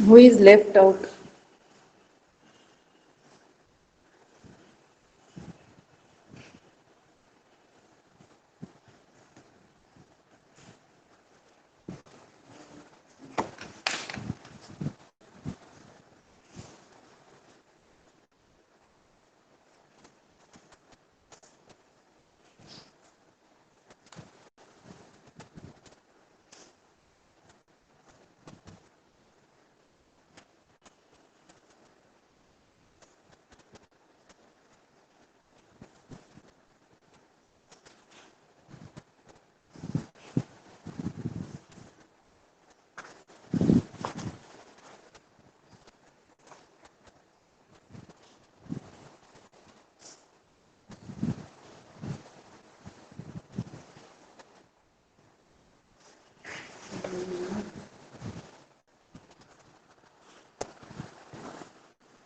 Who is left out?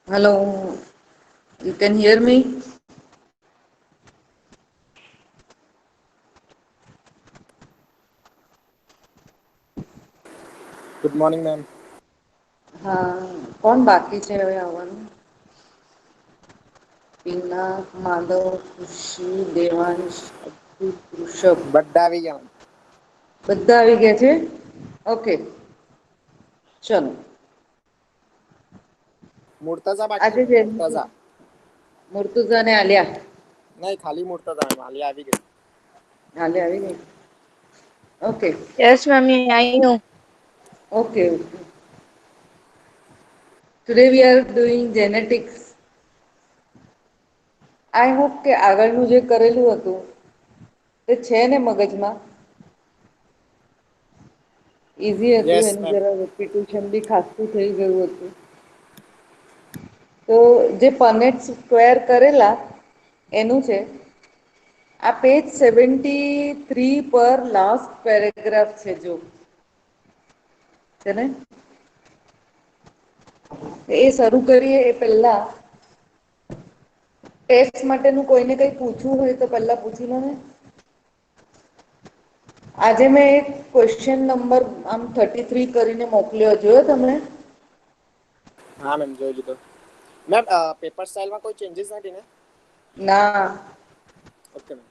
Hello, you can hear me? Good morning, ma'am. હા, કોણ બાકી છે હવે આવવાનું? પિનાક, માધવ, ખુશી, દેવાંશ, અદ્ભુત, ઋષભ. બધા આવી ગયા. બધા આવી ગયા છે? ઓકે, ચલો. મુર્તઝા બાકી આજે મેમ, જે મુર્તઝા. મુર્તુઝા ને આલિયા. નહીં, ખાલી મુર્તઝા મેમ. આલિયા આવી ગઈ. આલિયા આવી ગઈ. Okay. Yes, ma'am, I know. Okay, okay. Today we are doing genetics. I hope કે આગળનું જે કરેલું હતું તે છે ને મગજમાં. ઈઝી હતું, યસ એનું મેમ. જરા રેપિટેશન બી ખાસું થઈ ગયું હતું. તો જે પનેટ સ્ક્વેર કરેલા એનું છે. આ પેજ 73 પર લાસ્ટ પેરેગ્રાફ છે જો. છે ને? એ શરૂ કરીએ એ પહેલા ટેસ્ટ માટેનું કોઈને કંઈ પૂછવું હોય તો પહેલા પૂછી લો ને. આજે મેં એક ક્વેશ્ચન નંબર આમ 33 કરીને મોકલ્યો, જોયો તમને? હા મેમ, જોઈ લીધો. મેમ, પેપર સ્ટાઇલમાં કોઈ ચેન્જીસ નથી ને? ના. Okay ma'am.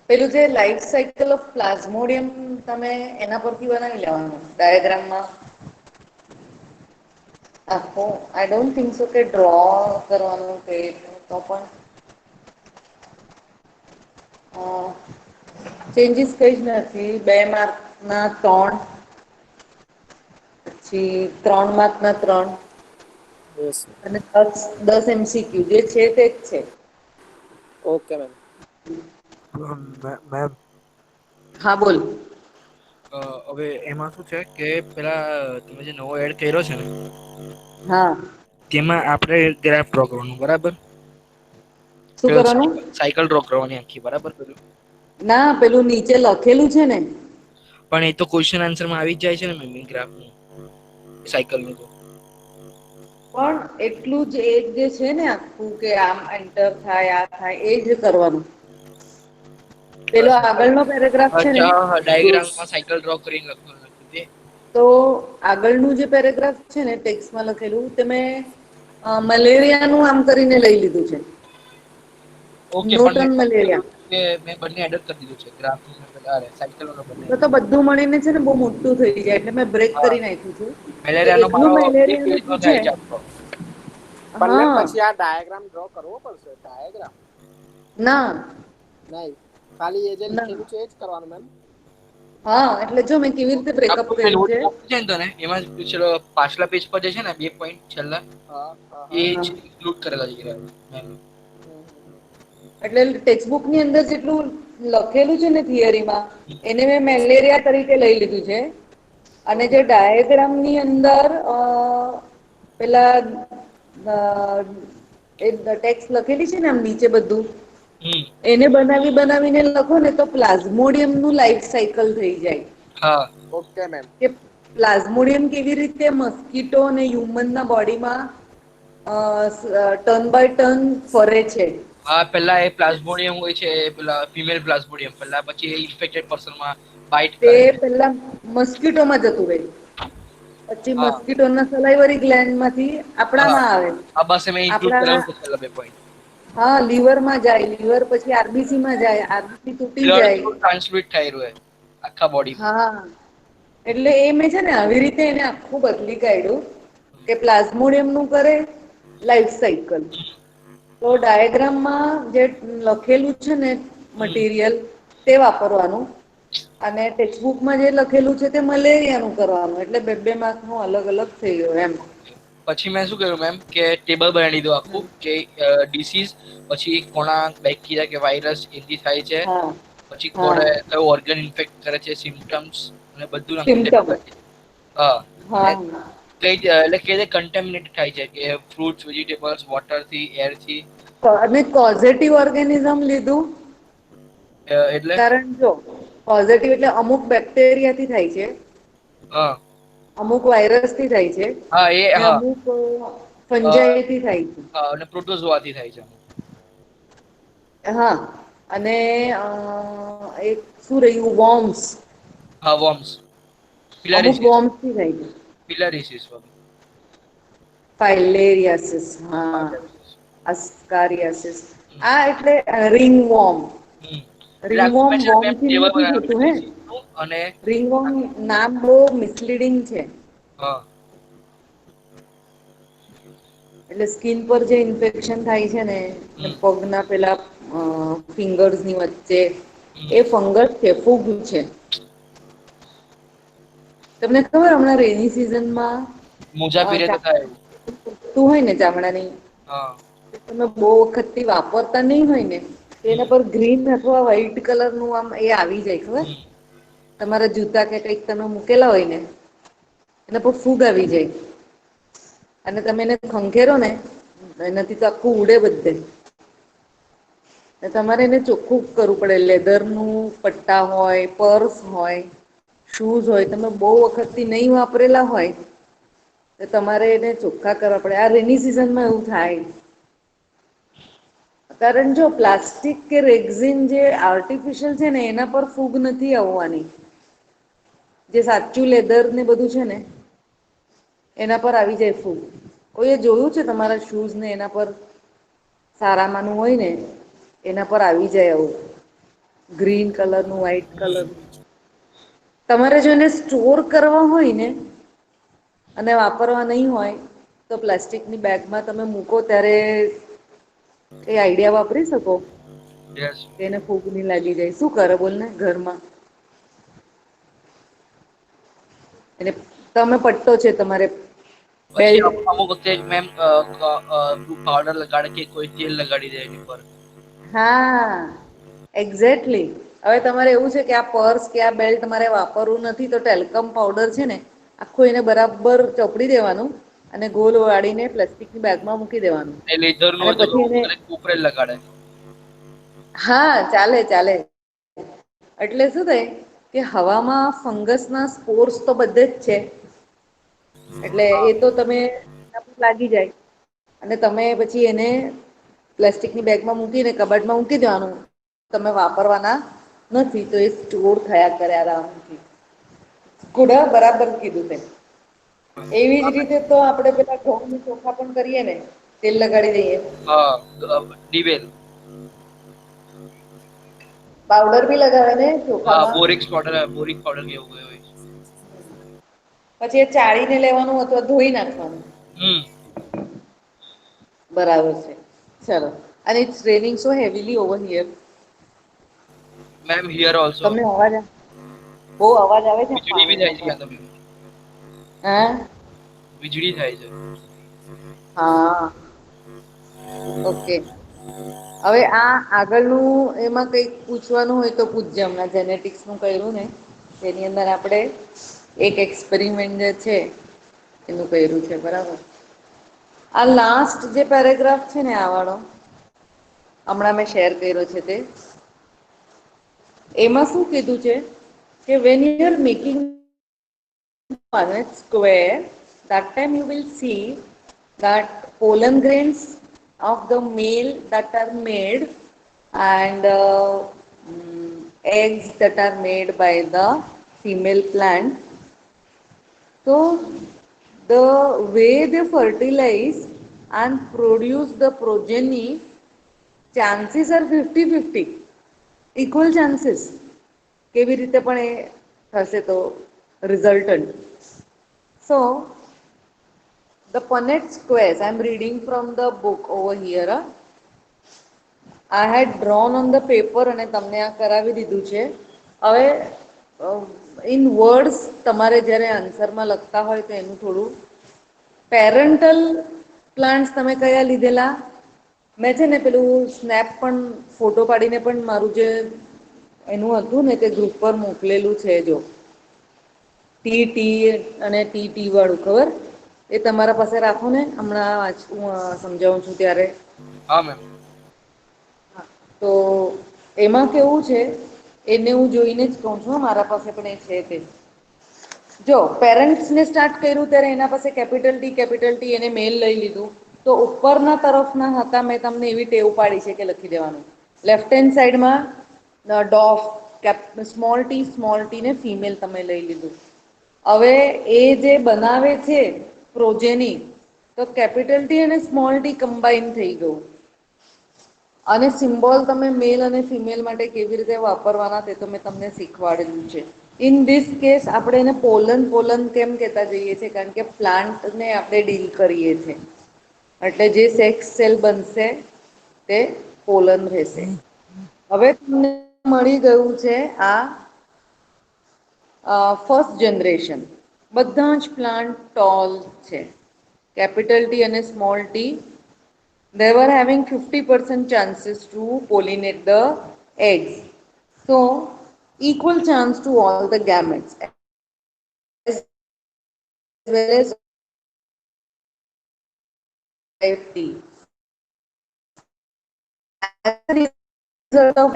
પેલું જે લાઈફ સાયકલ ઓફ પ્લાઝ્મોડિયમ તમે એના પરથી બનાવી લેવાનું ડાયાગ્રામમાં. આખો આઈ ડોન્ટ થિંક સો કે ડ્રો કરવાનું કે તો પણ ચેન્જીસ કઈ જ નથી. 2 માર્કના 3, પછી 3 માર્કના 3 યસ મેમ. અને 10 MCQ જે છે તે જ છે. Okay ma'am. મેમ, હા, બોલ. હવે એમાં શું છે કે પેલા તમે જે નવો એડ કર્યો છે ને હા. તેમાં આપણે ગ્રાફ ડ્રો કરવાનું, બરાબર? શું કરવાનું? સાયકલ ડ્રો કરવાની આખી, બરાબર? પેલું ના, પેલું નીચે લખેલું છે ને. પણ એ તો ક્વેશ્ચન આન્સરમાં આવી જ જાય છે ને ગ્રાફનું, સાયકલનું તો. પણ એટલું જ એ જે છે ને આખું કે આમ એન્ટર થાય, આ થાય, એ જ કરવાનું. પેલો આગળનો પેરેગ્રાફ છે ને. અચ્છા, ડાયાગ્રામમાં સાયકલ ડ્રો કરીને લખવાનું તે. તો આગળનું જે પેરેગ્રાફ છે ને ટેક્સ્ટમાં લખેલું તે મેં મલેરિયાનું આમ કરીને લઈ લીધું છે. ઓકે, પણ ન્યૂટન મેં મલેરિયા. કે મેં બંને એડ જ કરી દીધું છે, ગ્રાફ સાયકલ બંને. તો બધું મળીને છે ને બહુ મોટું થઈ જાય, એટલે મેં બ્રેક હા, કરી નાખ્યું છું. તો મેલેરિયાનો એકલું મારો બે મેલેરિયાનું પેજનો પૂછે. થાય છે આખો. પણ મેમ, હા. પછી આ ડાયાગ્રામ ડ્રો કરવો પડશે. ડાયાગ્રામ ના. નહીં, ખાલી એ જે ના. લીખેલું છે એ જ કરવાનું મેમ. હા, એટલે જો મેં કેવી રીતે બ્રેકઅપ આખું મેં કર્યું નોટ છે. મોકલી છે ને તને, એમાં ચલો પાછલા પેજ પર જે છે ને 2 પોઈન્ટ છેલ્લા હા હા એ હા. હા. જ ઇન્ક્લુડ કરેલા છે મેમ. એટલે ટેક્સ્ટબુકની અંદર જેટલું લખેલું છે ને થિયરીમાં એને મેં મેલેરિયા તરીકે લઈ લીધું છે. અને ઓકે જે મેમ. ડાયાગ્રામની અંદર પેલા એ ટેક્સ લખેલી છે ને આમ નીચે બધું હમ. એને બનાવીને લખો ને તો પ્લાઝ્મોડિયમનું લાઈફ સાયકલ થઈ જાય. હા. Okay ma'am. કે પ્લાઝ્મોડિયમ કેવી રીતે મસ્કીટો અને હ્યુમનના બોડીમાં ટર્ન બાય ટર્ન ફરે છે. હા, પેલા એ પ્લાઝ્મોડિયમ હોય છે, પેલા ફિમેલ પ્લાઝ્મોડિયમ પેલા, પછી ઇન્ફેક્ટેડ પર્સનમાં બાઈટ તે કરે. મસ્કીટોમાં જતું રહે. પછી હા મસ્કીટોના સલાઈવરી ગ્લેન્ડ માંથી હા આપણામાં આવે. આ બસ મેં ઇન્ક્લુડ આપણા કરાવ્યું છે છેલ્લા 2 પોઈન્ટ. હા લીવર માં જાય, લીવર પછી આરબીસી માં જાય, આરબીસી તૂટી બ્લડ જાય. થ્રુ ટ્રાન્સમિટ થઈ રહ્યું હે આખા બોડીમાં. હા એટલે એ મેં છે ને આવી રીતે એને આખું બદલી કાઢ્યું કે પ્લાઝ્મોડિયમ નું કરે લાઈફ સાયકલ. તો ડાયાગ્રામમાં જે લખેલું છે ને હમ મટીરિયલ તે વાપરવાનું. અને ટેક્સ્ટબુકમાં જે લખેલું છે તે મલેરિયા નું કરવાનું એટલે 2-2 માર્ક નું અલગ અલગ થઈ ગયું એમ. પછી મેં શું કર્યું મેમ કે ટેબલ બનાવી દીધું આખું કે ડિસીઝ પછી કોણા બેક્ટેરિયા કે વાયરસ એથી થાય છે. હા પછી હા કોને કયો ઓર્ગન ઇન્ફેક્ટ કરે છે સિમ્ટમ્સ અને બધું સિમ્ટમ નાખી હા હા કઈ એટલે કે કન્ટેમિનેટ થાય છે કે ફ્રૂટ્સ, વેજીિટેબલ્સ, વોટર થી, એર થી અને પોઝિટિવ ઓર્ગેનિઝમ લીધું એટલે કારણ જો પોઝિટિવ એટલે અમુક બેક્ટેરિયાથી થાય છે. હા અમુક વાયરસ થી થાય છે હા એ ને હા અમુક ફંજાઈથી થાય છે. અને પ્રોટોઝોઆથી થાય છે. હા અને એક શું રહ્યું વોમ્સ હા વોર્મ્સ અમુક વોર્મ્સ થી થાય છે. પિલારીસીસ ફાઈલેરિયાસિસ હા અસ્કારિયાસિસ આ એટલે રિંગવોમ એટલે આખું મેં છે ને મેમ રિંગવોમ ટેબલ નથી બનાવેલું થતું હે ડિસીઝનું અને રિંગવોમ નામ બહુ મિસલીડિંગ છે. હા એટલે સ્કીન પર જે ઇન્ફેક્શન થાય છે ને હમ પગના પેલા ફિંગર્સ ની વચ્ચે હમ એ ફંગસ છે ફૂગ છે. તમને ખબર હમણાં રેની સિઝનમાં મોજા પહેરે તો થાય એવું તું હોય ને ચામડાની હા તમે બહુ વખત થી વાપરતા નહી હોય ને હમ એના પર ગ્રીન અથવા વ્હાઈટ કલર નું આમ એ આવી જાય ખબર હમ તમારા જૂતા કે કઈક તમે મૂકેલા હોય ને એના પર ફૂગ આવી જાય અને તમે એને ખંખેરો ને એનાથી તો આખું ઉડે બધે તમારે એને ચોખ્ખું કરવું પડે લેધર નું પટ્ટા હોય પર્સ હોય શૂઝ હોય તમે બહુ વખત થી નહીં વાપરેલા હોય તો તમારે એને ચોખ્ખા કરવા પડે આ રેની સિઝન માં એવું થાય કારણ જો પ્લાસ્ટિક કે રેક્ઝિન જે આર્ટિફિશયલ છે ને એના પર ફૂગ નથી આવવાની જે સાચું લેદર ને બધું છે ને એના પર આવી જાય ફૂગ કોઈ એ જોયું છે તમારા શૂઝ ને એના પર સારામાંનું હોય ને એના પર આવી જાય આવું ગ્રીન કલર નું વ્હાઈટ કલર નું તમારે જોઈને સ્ટોર કરવા હોય ને અને વાપરવા નહીં હોય તો પ્લાસ્ટિકની બેગમાં તમે મૂકો ત્યારે એ આઈડિયા વાપરી શકો યસ એને ફૂગ ની લાગી જાય શું કરે બોલ ને ઘરમાં એટલે તમે પટ્ટો છે તમારે પછી બેલ્ટ અમુક વખતે મેમ પાવડર લગાડે કે કોઈ તેલ લગાડી દે એની પર હા એક્ઝેક્ટલી હવે તમારે એવું છે કે આ પર્સ કે આ બેલ્ટ તમારે વાપરવું નથી તો ટેલ્કમ પાઉડર છે ને આખું એને બરાબર ચોપડી દેવાનું અને ગોલ વાળીને પ્લાસ્ટિકની બેગમાં મૂકી દેવાનું લેધર નું અને હોય તો પછી એને ઉપરે લગાડે હા ચાલે ચાલે એટલે શું થાય કે હવામાં ફંગસ ના સ્પોર્સ તો બધે જ છે એટલે હા એ તો તમે લાગી જાય અને તમે પછી એને પ્લાસ્ટિકની બેગમાં મૂકીને કબડમાં મૂકી દેવાનું તમે વાપરવાના નથી તો એ સ્ટોર થયા કરે આરામથી ઘોડા બરાબર કીધું તે એવી જ રીતે તો આપડે પેલા ઘઉં ચોખા પણ કરીએ ને તેલ લગાડી દઈએ હા દિવેલ પાવડર ભી લગાવે ને હા ચોખામાં બોરિક્સ પાવડર બોરિક પાવડર કેવું કઈ હોય પછી એ ચાળીને લેવાનું અથવા ધોઈ નાખવાનું હમ બરાબર છે ચલો અને training so heavily over here ma'am here also તમને અવાજ બહુ અવાજ આવે છે વીજળી બી પાણી નો થાય છે પણ ત્યાં તમે હે વીજળી થાય છે હા ઓકે હવે આ આગળનું એમાં કઈક પૂછવાનું હોય તો પૂછજે હમણાં જેનેટિક્સ નું કર્યું ને તેની અંદર આપણે એક એક્સપેરિમેન્ટ જે છે એનું કર્યું છે બરાબર આ લાસ્ટ જે પેરાગ્રાફ છે ને આ વાળો હમણાં મેં શેર કર્યો છે તે એમાં શું કીધું છે કે when you are making square that time you will see that pollen grains of the male that are made and eggs that are made by the female plant. So the way they fertilize and produce the progeny, chances are 50-50, equal chances. કેવી રીતે પણ એ થશે તો resultant. So the Punnett squares, I am reading from the book over here. I had drawn on the paper અને તમને આ કરાવી દીધું છે. હવે ઇન વર્ડ્સ તમારે જ્યારે આન્સરમાં લખતા હોય તો એનું થોડું પેરેન્ટલ પ્લાન્ટ્સ તમે કયા લીધેલા? મેં છે ને પેલું સ્નેપ પણ ફોટો પાડીને પણ મારું જે એનું હતું ને તે ગ્રુપ પર મોકલેલું છે. જો ટી અને ટી વાળું ખબર, એ તમારા પાસે રાખો ને, હમણાં હું સમજાવું છું ત્યારે. હા મેમ. તો એમાં કેવું છે, એને હું જોઈને જ કહું છું, મારા પાસે પણ એ છે તે. જો પેરેન્ટ્સને સ્ટાર્ટ કર્યું ત્યારે એના પાસે કેપિટલ ટી એને મેલ લઈ લીધું. તો ઉપરના તરફના હતા, મેં તમને એવી ટેવ પાડી છે કે લખી દેવાનું. લેફ્ટ હેન્ડ સાઈડમાં ડોફ સ્મોલ ટી ને ફિમેલ તમે લઈ લીધું. હવે એ જે બનાવે છે પ્રોજેની, તો કેપિટલ ટી અને સ્મોલ ટી કમ્બાઈન થઈ ગયું. અને સિમ્બોલ તમે મેલ અને ફિમેલ માટે કેવી રીતે વાપરવાના તે તો મેં તમને શીખવાડેલું છે. ઇન ધીસ કેસ આપણે એને પોલન કેમ કહેતા જઈએ છીએ, કારણ કે પ્લાન્ટને આપણે ડીલ કરીએ છીએ. એટલે જે સેક્સ સેલ બનશે તે પોલન રહેશે. હવે તમને મળી ગયું છે આ ફર્સ્ટ જનરેશન. બધા જ પ્લાન્ટ ટોલ છે. કેપિટલ ટી અને small T, they were having 50% chances to pollinate the eggs. So, equal chance to all the gametes as well as tea. As a result of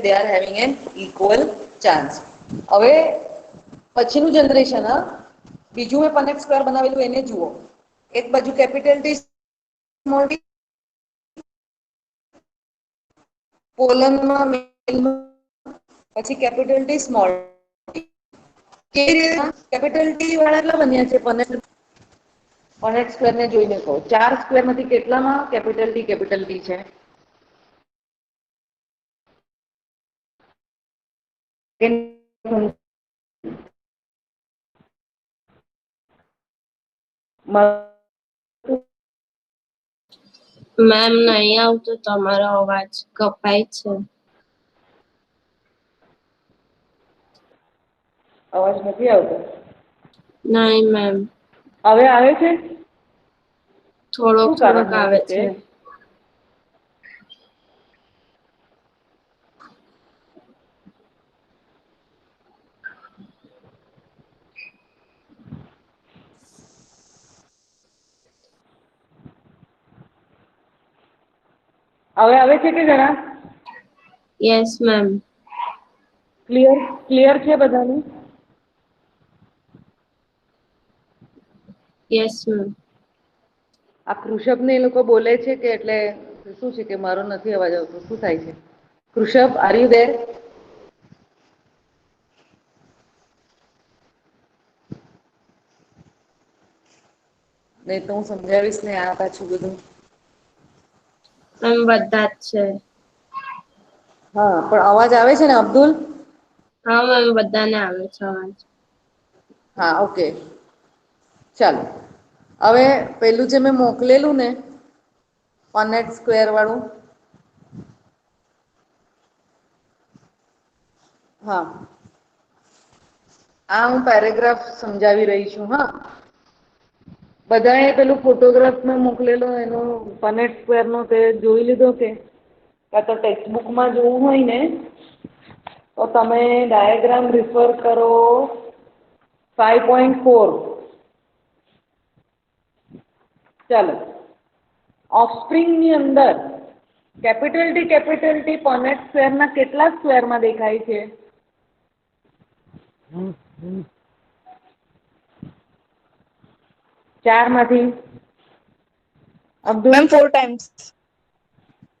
they are having an equal chance. હવે પછીનું generation, બીજું મેં Punnett square બનાવેલું એને જુઓ. એક બાજુ capital T small T, પોલનમાં પછી કેપિટલ ટી સ્મોલ ટી. કેવી રીતે કેપિટલ ટી વાળા કેટલા બન્યા છે પનેટ સ્ક્વેર ને જોઈને કહો. 4 સ્ક્વેર માંથી કેટલામાં કેપિટલ ટી છે? મેમ નહીં આવતો તમારો અવાજ, કપાય છે. અવાજ નથી આવતો? નહીં મેમ. હવે આવે છે? થોડોક શું થોડોક કારણ આવે હશે તે? છે. હવે આવે છે કે જરા? Yes ma'am. ક્લિયર છે બધાને? Yes ma'am. આ કૃષભને એ લોકો બોલે છે કે એટલે શું છે કે મારો નથી અવાજ આવતો? શું થાય છે? કૃષભ, આર યુ ધેર? નહીં તો હું સમજાવીશ ને આ પાછું બધું. મેમ બધા જ છે. હા, પણ અવાજ આવે છે ને અબ્દુલ? હા મેમ, બધાને આવે છે અવાજ. હા, ઓકે. ચાલો, હવે પેલું જે મેં મોકલેલું ને પનેટ સ્ક્વેર વાળું, હા, આ હું પેરેગ્રાફ સમજાવી રહી છું. હા, બધાએ પેલું ફોટોગ્રાફમાં મોકલેલો એનો પનેટ સ્ક્વેર નો તે જોઈ લીધો કે? કાં તો ટેક્સ્ટબુકમાં જોવું હોય ને તો તમે ડાયાગ્રામ રિફર કરો 5.4. ચાલો, ઓફસ્પ્રિંગની અંદર કેપિટલ ટી પનેટ સ્ક્વેરના કેટલા સ્ક્વેરમાં દેખાય છે? ચારમાંથી? અબ્દુલ? Ma'am 4 times.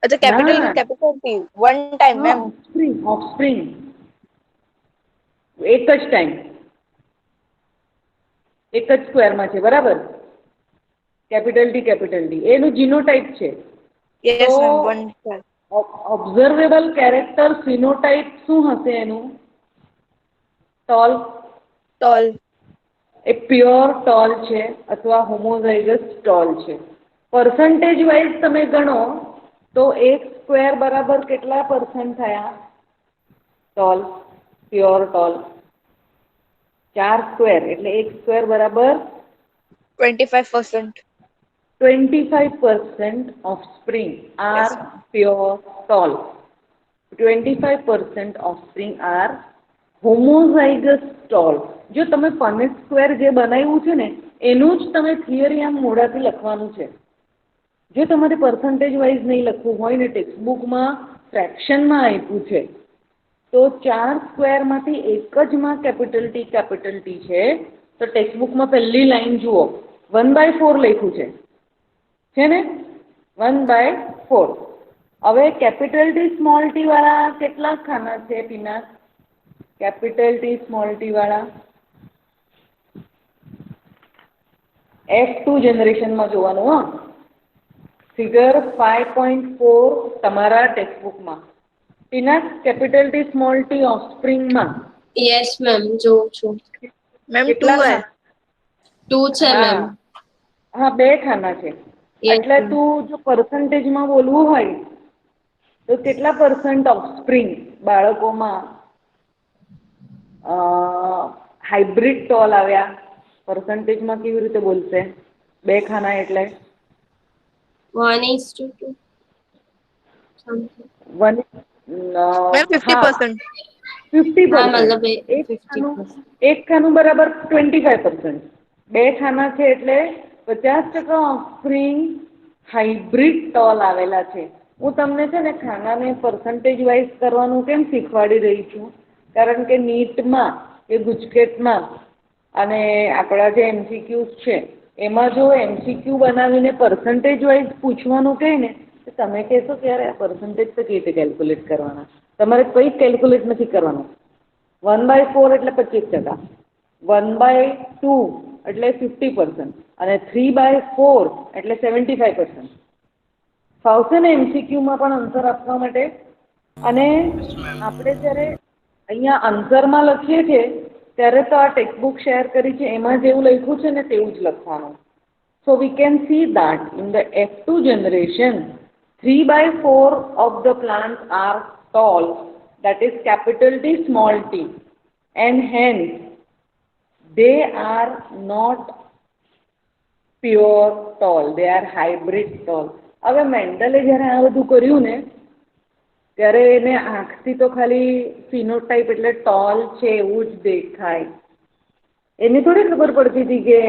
अच्छा capital T capital T one time હા, मैम ઓફસ્પ્રિંગ એક જ ટાઈમ એક જ સ્ક્વેરમાં છે, બરાબર? કેપિટલ ટી એનું જીનોટાઈપ છે. તો yes ma'am one time observable character phenotype શું હશે એનું? ટોલ. टॉल એ પ્યોર ટોલ છે અથવા હોમોઝાઇગસ ટોલ છે. પર્સન્ટેજ વાઇઝ તમે ગણો તો એક સ્ક્વેર બરાબર કેટલા પર્સન્ટ થયા? Toll, pure toll. 4 સ્ક્વેર એટલે એક સ્ક્વેર બરાબર 25%. 25% offspring Yes are ma'am. pure tall. 25% offspring are homozygous tall. જો તમે પનેટ સ્ક્વેર જે બનાવ્યું છે ને એનું જ તમે થિયરી આમ મોઢાથી લખવાનું છે. જો તમારે પર્સન્ટેજ વાઇઝ નહીં લખવું હોય ને ટેક્સ્ટબુકમાં ફ્રેક્શનમાં આપ્યું છે તો 4 સ્ક્વેરમાંથી એક જ માં કેપિટલ ટી છે. તો ટેક્સ્ટબુકમાં પહેલી લાઈન જુઓ, 1/4 લખ્યું છે ને? 1/4. હવે કેપિટલ ટી સ્મોલ ટી વાળા કેટલા ખાના છે Pina? Capital T small T વાળા F2 જનરેશનમાં જોવાનું હો. ફિગર 5.4 તમારા ટેક્સ્ટબુકમાં. Pina capital T small T ઓફસ્પ્રિંગમાં યસ મેમ જોઉં છું. मैम टू કેટલા है. ખાના? 2 છે હા મેમ. હા, 2 ખાના છે. યસ એટલે મેમ. તું જો પર્સન્ટેજમાં બોલવું હોય તો કેટલા પર્સન્ટ ઓફસ્પ્રિંગ બાળકોમાં હાઇબ્રિડ ટોલ આવ્યા? પર્સન્ટેજમાં કેવી રીતે બોલશે? 2 ખાના એટલે 1:2 સમથિંગ. વન मैम હા 50%. હા 50%. મતલબ એક 50%. ખાનું એક ખાનું બરાબર 25%. 2 ખાના છે એટલે 50% ઓફસ્પ્રિંગ હાઇબ્રિડ ટોલ આવેલા છે. હું તમને છે ને ખાનાને પર્સન્ટેજ વાઇઝ કરવાનું કેમ શીખવાડી રહી છું? કારણ કે નીટમાં કે ગુજકેટમાં અને આપણા જે MCQs છે એમાં જો MCQ બનાવીને પર્સન્ટેજ વાઇઝ પૂછવાનું કહે ને તો તમે કહેશો કે યાર આ પર્સન્ટેજ તો કેવી રીતે કેલ્ક્યુલેટ કરવાના? તમારે કંઈ જ કેલ્ક્યુલેટ નથી કરવાનું. 1/4 એટલે 25%, 1/2 એટલે 50% અને 3/4 એટલે 75%. ફાવશે ને MCQમાં પણ આન્સર આપવા માટે? અને આપણે જ્યારે અહીંયા આન્સરમાં લખીએ છીએ ત્યારે તો આ ટેક્સ્ટબુક શેર કરી છે એમાં જેવું લખ્યું છે ને તેવું જ લખવાનું. So we can see that in the F2 generation, 3/4 of the plants are tall, that is capital T small t, and hence they are not pure tall, they are hybrid tall. હવે મેન્ડલે જ્યારે આ બધું કર્યું ને ત્યારે એને આંખથી તો ખાલી ફિનોટાઈપ એટલે ટોલ છે એવું જ દેખાય. એને થોડી ખબર પડતી હતી કે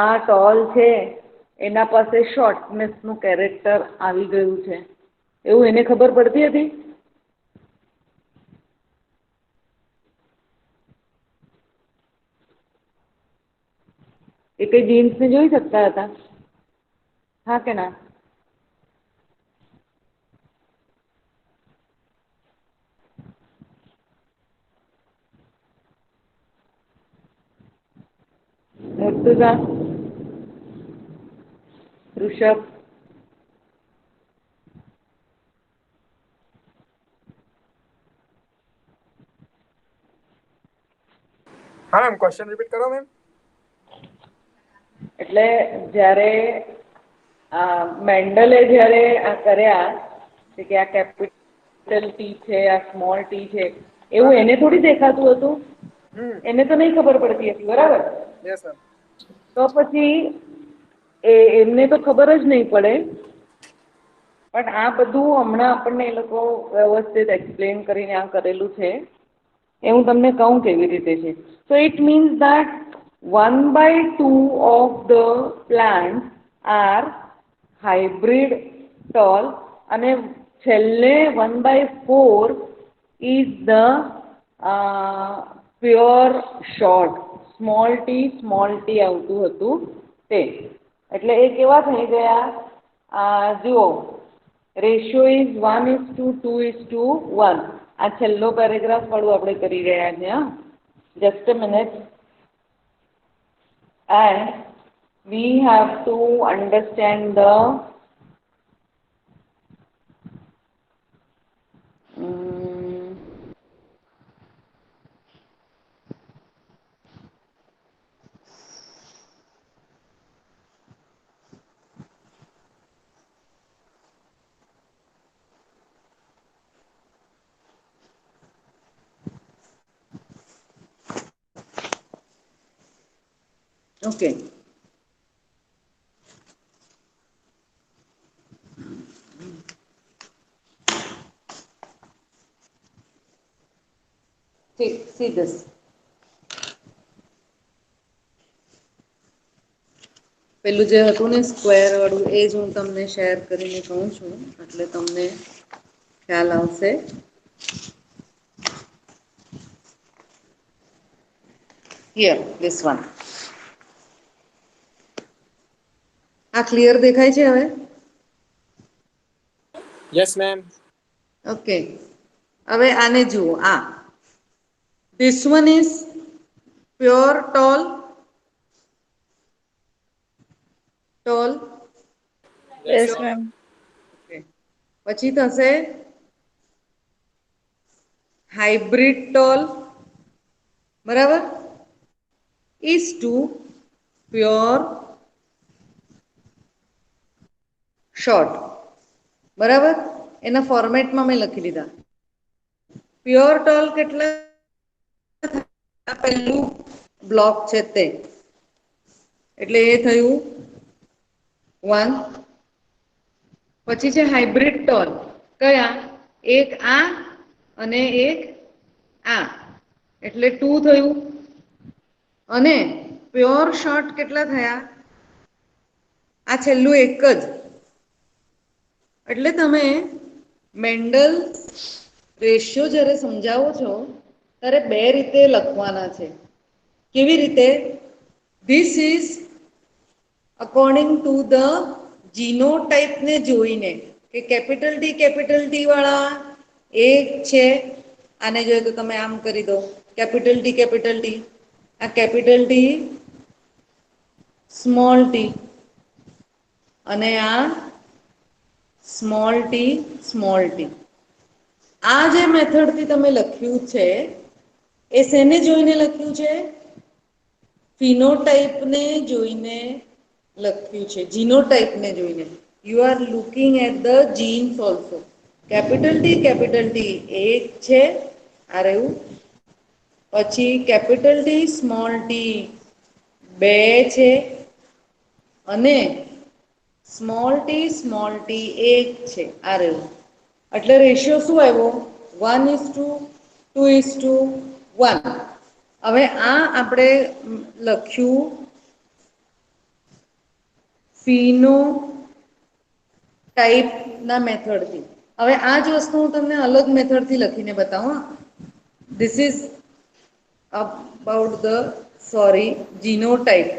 આ ટોલ છે એના પાસે શોર્ટનેસનું કેરેક્ટર આવી ગયું છે, એવું એને ખબર પડતી હતી? એ કંઈ જીન્સને જોઈ શકતા હતા? હા કે ના? મુર્તુઝા, ઋષભ, હા મેમ, ક્વેશ્ચન રિપીટ કરો મેમ. એટલે જ્યારે મેન્ડલે જ્યારે આ કર્યા કે આ કેપિટલ ટી છે આ સ્મોલ ટી છે એવું એને થોડી દેખાતું હતું? એને તો નહીં ખબર પડતી હતી, બરાબર? Yes ma'am. તો પછી એમને તો ખબર જ નહીં પડે. પણ આ બધું હમણાં આપણને એ લોકો વ્યવસ્થિત એક્સપ્લેન કરીને આ કરેલું છે એ હું તમને કહું કેવી રીતે છે. So it means that 1/2 of the plants are hybrid tall અને છેલ્લે 1/4 is the pure short small T આવતું હતું તે. એટલે એ કેવા થઈ ગયા? જુઓ રેશિયો ઇઝ 1:2:1. આ છેલ્લો પેરેગ્રાફ વાળું આપણે કરી રહ્યા છે. હા, just a minute. And we have to understand the okay. ઠીક, સી ધીસ. પેલું જે હતું ને સ્ક્વેર વાળું, એ જ હું તમને શેર કરીને કહું છું, એટલે તમને ખ્યાલ આવશે. Here, this one. આ ક્લિયર દેખાય છે હવે? Yes ma'am. ઓકે. હવે આને જુઓ. આ this one is pure tall. Tall. Yes, ma'am. પછી થશે હાઇબ્રિડ ટોલ. બરાબર. Is two pure short. બરાબર. એના ફોર્મેટમાં મેં લખી દીધા. પ્યોર ટોલ કેટલા? આ પહેલું બ્લોક છે તે, એટલે એ થયું 1. પછી છે હાઇબ્રિડ ટોલ. કયા? એક આ અને એક આ, એટલે 2 થયું. અને પ્યોર શોર્ટ કેટલા થયા? આ છેલ્લું એક જ. એટલે તમે મેન્ડલ રેશિયો જ્યારે સમજાવો છો ત્યારે બે રીતે લખવાના છે. કેવી રીતે? This is according to the જીનોટાઈપને જોઈને, કે કેપિટલ ટી વાળા એક છે. આને જોઈએ તો તમે આમ કરી દો, કેપિટલ ટી. આ કેપિટલ ટી, સ્મોલ ટી. અને આ સ્મોલ ટી. આ જે મેથડથી તમે લખ્યું છે, એ શેને જોઈને લખ્યું છે? ફિનોટાઈપને જોઈને લખ્યું છે. જીનોટાઈપને જોઈને. You are looking at the genes also. Capital T એક છે, આ રહ્યું. પછી કેપિટલ ટી, સ્મોલ ટી બે છે. અને સ્મોલ ટી એક છે, આ રહ્યું. એટલે રેશિયો શું આવ્યો? 1:2:1. હવે આ આપણે લખ્યું ફીનો ટાઈપ ના મેથડથી. હવે આ જ વસ્તુ હું તમને અલગ મેથડથી લખીને બતાવું. This is about genotype.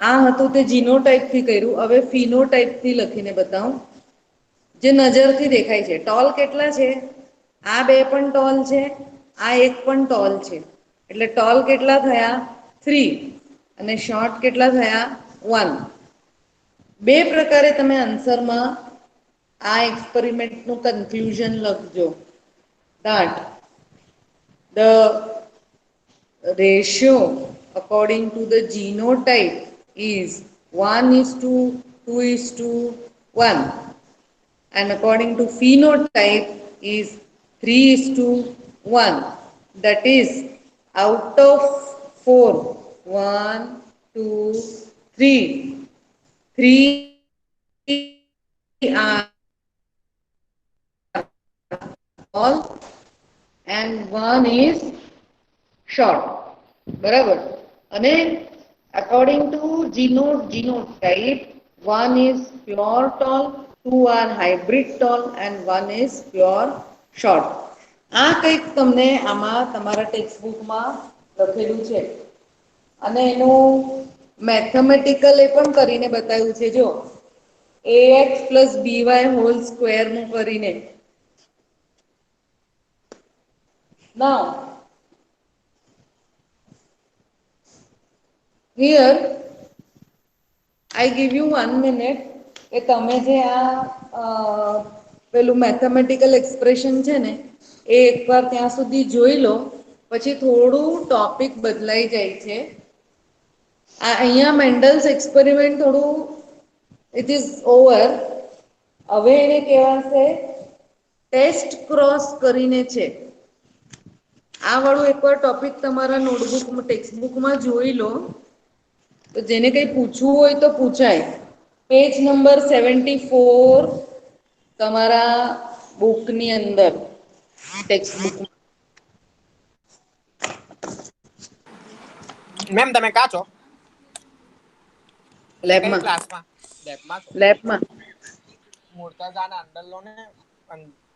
આ હતું તે જીનોટાઈપથી કર્યું. હવે ફિનોટાઈપથી લખીને બતાવું, જે નજરથી દેખાય છે. ટોલ કેટલા છે? આ બે પણ ટોલ છે, આ એક પણ ટોલ છે. એટલે ટોલ કેટલા થયા? 3. અને શોર્ટ કેટલા થયા? 1. બે પ્રકારે તમે આન્સરમાં આ એક્સપેરિમેન્ટનું કન્ક્લુઝન લખજો. that the ratio according to the genotype is 1:2:1, and according to phenotype is 3:1. That is, out of 4, 1, 2, 3, 3 are tall and 1 is short. બરાબર. અને according to genotype, 1 is pure tall, 2 are hybrid tall, and 1 is pure short. આ કંઈક તમને આમાં તમારા ટેક્સ્ટબુકમાં લખેલું છે. અને એનું મેથેમેટિકલ એ પણ કરીને બતાવ્યું છે. જો ax પ્લસ by હોલ સ્ક્વેરનું કરીને. Now, here I give you 1 minute કે તમે જે પેલું મેથેમેટિકલ એક્સપ્રેશન છે ને એ એકવાર ત્યાં સુધી જોઈ લો, પછી થોડું ટોપિક બદલાઈ જાય છે. અહીંયા મેન્ડલ્સ એક્સપેરિમેન્ટ થોડું ઇટ ઇઝ ઓવર. હવે એને કહેવાશે ટેસ્ટ ક્રોસ કરીને છે. આ વાળું એકવાર ટોપિક તમારા નોટબુક ટેક્સ્ટબુકમાં જોઈ લો, તો જેને કઈ પૂછવું હોય તો પૂછાય. પેજ નંબર 74 તમારા બુકની અંદર ટેક્સ્ટબુક. મેમ તમે કા છો? કઈ લેબમાં ક્લાસમાં? લેબમાં છો? લેબમાં મુર્તઝાને અંદર લો ને,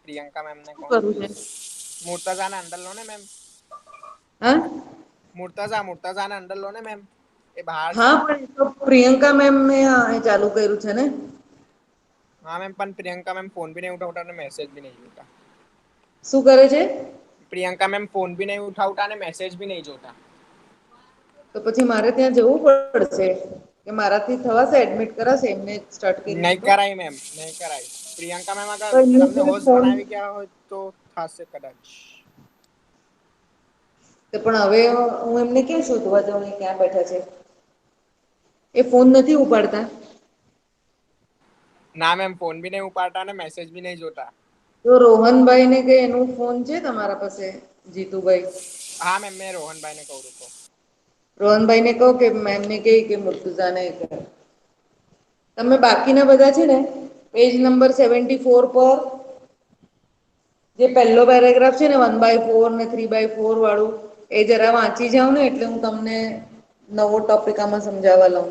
પ્રિયંકા મેમ ને શું કોણ? કરવું છે? મુર્તઝાને અંદર લો ને મેમ. હા મુર્તઝાને અંદર લો ને મેમ. એ બહાર છે. હા, પણ તો પ્રિયંકા મેમ ને ચાલુ કર્યું છે ને. હા મેમ, પણ પ્રિયંકા મેમ ફોન બી નહીં ઉઠાવતા અને મેસેજ બી નહીં જોતા. શું કરે છે? પ્રિયંકા મેમ ફોન બી નહીં ઉઠાવતા અને મેસેજ બી નહીં જોતા. તો પછી મારે ત્યાં જવું પડશે કે મારાથી થવાશે એડમિટ કરાશે એમને સ્ટાર્ટ કર્યું નહીં તો? કરાય મેમ, નહીં કરાય. પ્રિયંકા મેમ અગર તો એમની તમને જોડે હોસ્ટ ફોન બનાવી ગયા હોય તો થશે કદાચ. તો પણ હવે હું એમને ક્યાં શોધવા જાઉં, ક્યાં બેઠા છે? એ ફોન નથી ઉપાડતા. ના મેમ, ફોન બી નહીં ઉપાડતા અને મેસેજ બી નહીં જોતા. તો રોહનભાઈ ને કે એનું ફોન છે તમારા પાસે? જીતુભાઈ. હા મેમ, મેં રોહનભાઈને કહું છું. રોહનભાઈ ને કહો કે મેમને કહી કે મુર્તુઝાને કહે. તમે બાકીના બધા છે ને પેજ નંબર 74 પર જે પહેલો પેરેગ્રાફ છે ને 1/4 ને 3/4 વાળું, એ જરા વાંચી જાવ ને એટલે હું તમને નવો ટોપિક આમાં સમજાવવા લઉં.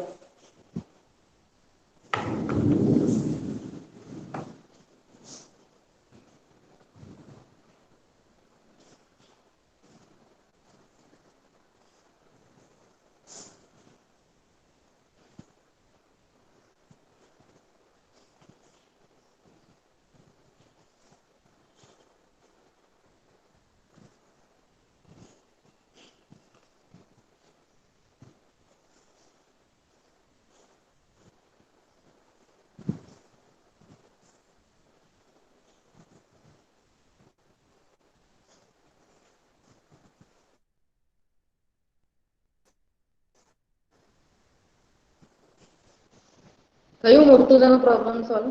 કયું મુર્તુઝાનો પ્રોબ્લેમ સોલ્વ?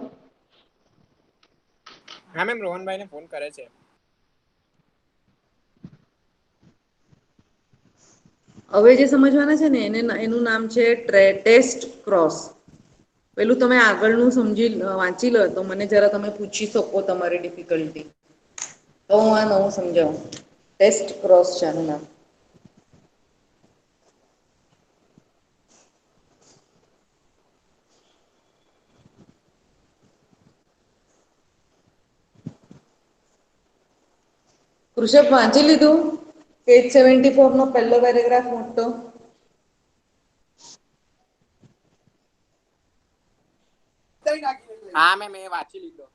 હા મેમ, રોહનભાઈને ફોન કરે છે. હવે જે સમજવાના છે ને એનું નામ છે ટેસ્ટ ક્રોસ. પેલું તમે આગળનું વાંચી લો તો મને જરા તમે પૂછી શકો તમારી ડિફિકલ્ટી, તો હું આ નવું સમજાવું. ટેસ્ટ ક્રોસ છે આનું નામ. ઋષભ વાંચી લીધું? પેજ 74 નો પહેલો પેરેગ્રાફ મોટો. હા મેમ, એ વાંચી લીધો.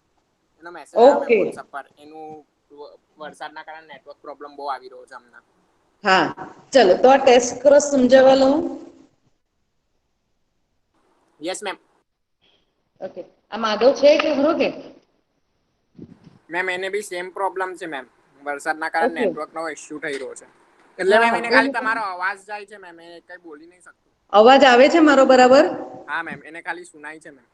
એનો મેસેજ આવ્યો મેમ ઓકે. વોટ્સઅપ પર. એનું વરસાદના કારણે નેટવર્ક પ્રોબ્લેમ બહુ આવી રહ્યો છે હમણાં. હા, ચલો તો આ ટેસ્ટ ક્રોસ સમજાવવા લઉં. Yes ma'am. ઓકે, આ માધવ છે કે ખરો કે? મેમ એને બી સેમ પ્રોબ્લેમ છે મેમ. વરસાદના કારણે ઓકે. નેટવર્કનો ઇશ્યુ થઈ રહ્યો છે. એટલે હા મેમ હા એને કોઈ ખાલી નહીં. તમારો અવાજ જાય છે મેમ, એ કઈ બોલી નહીં શકતો. અવાજ આવે છે મારો બરાબર? હા મેમ, એને ખાલી સુનાય છે મેમ.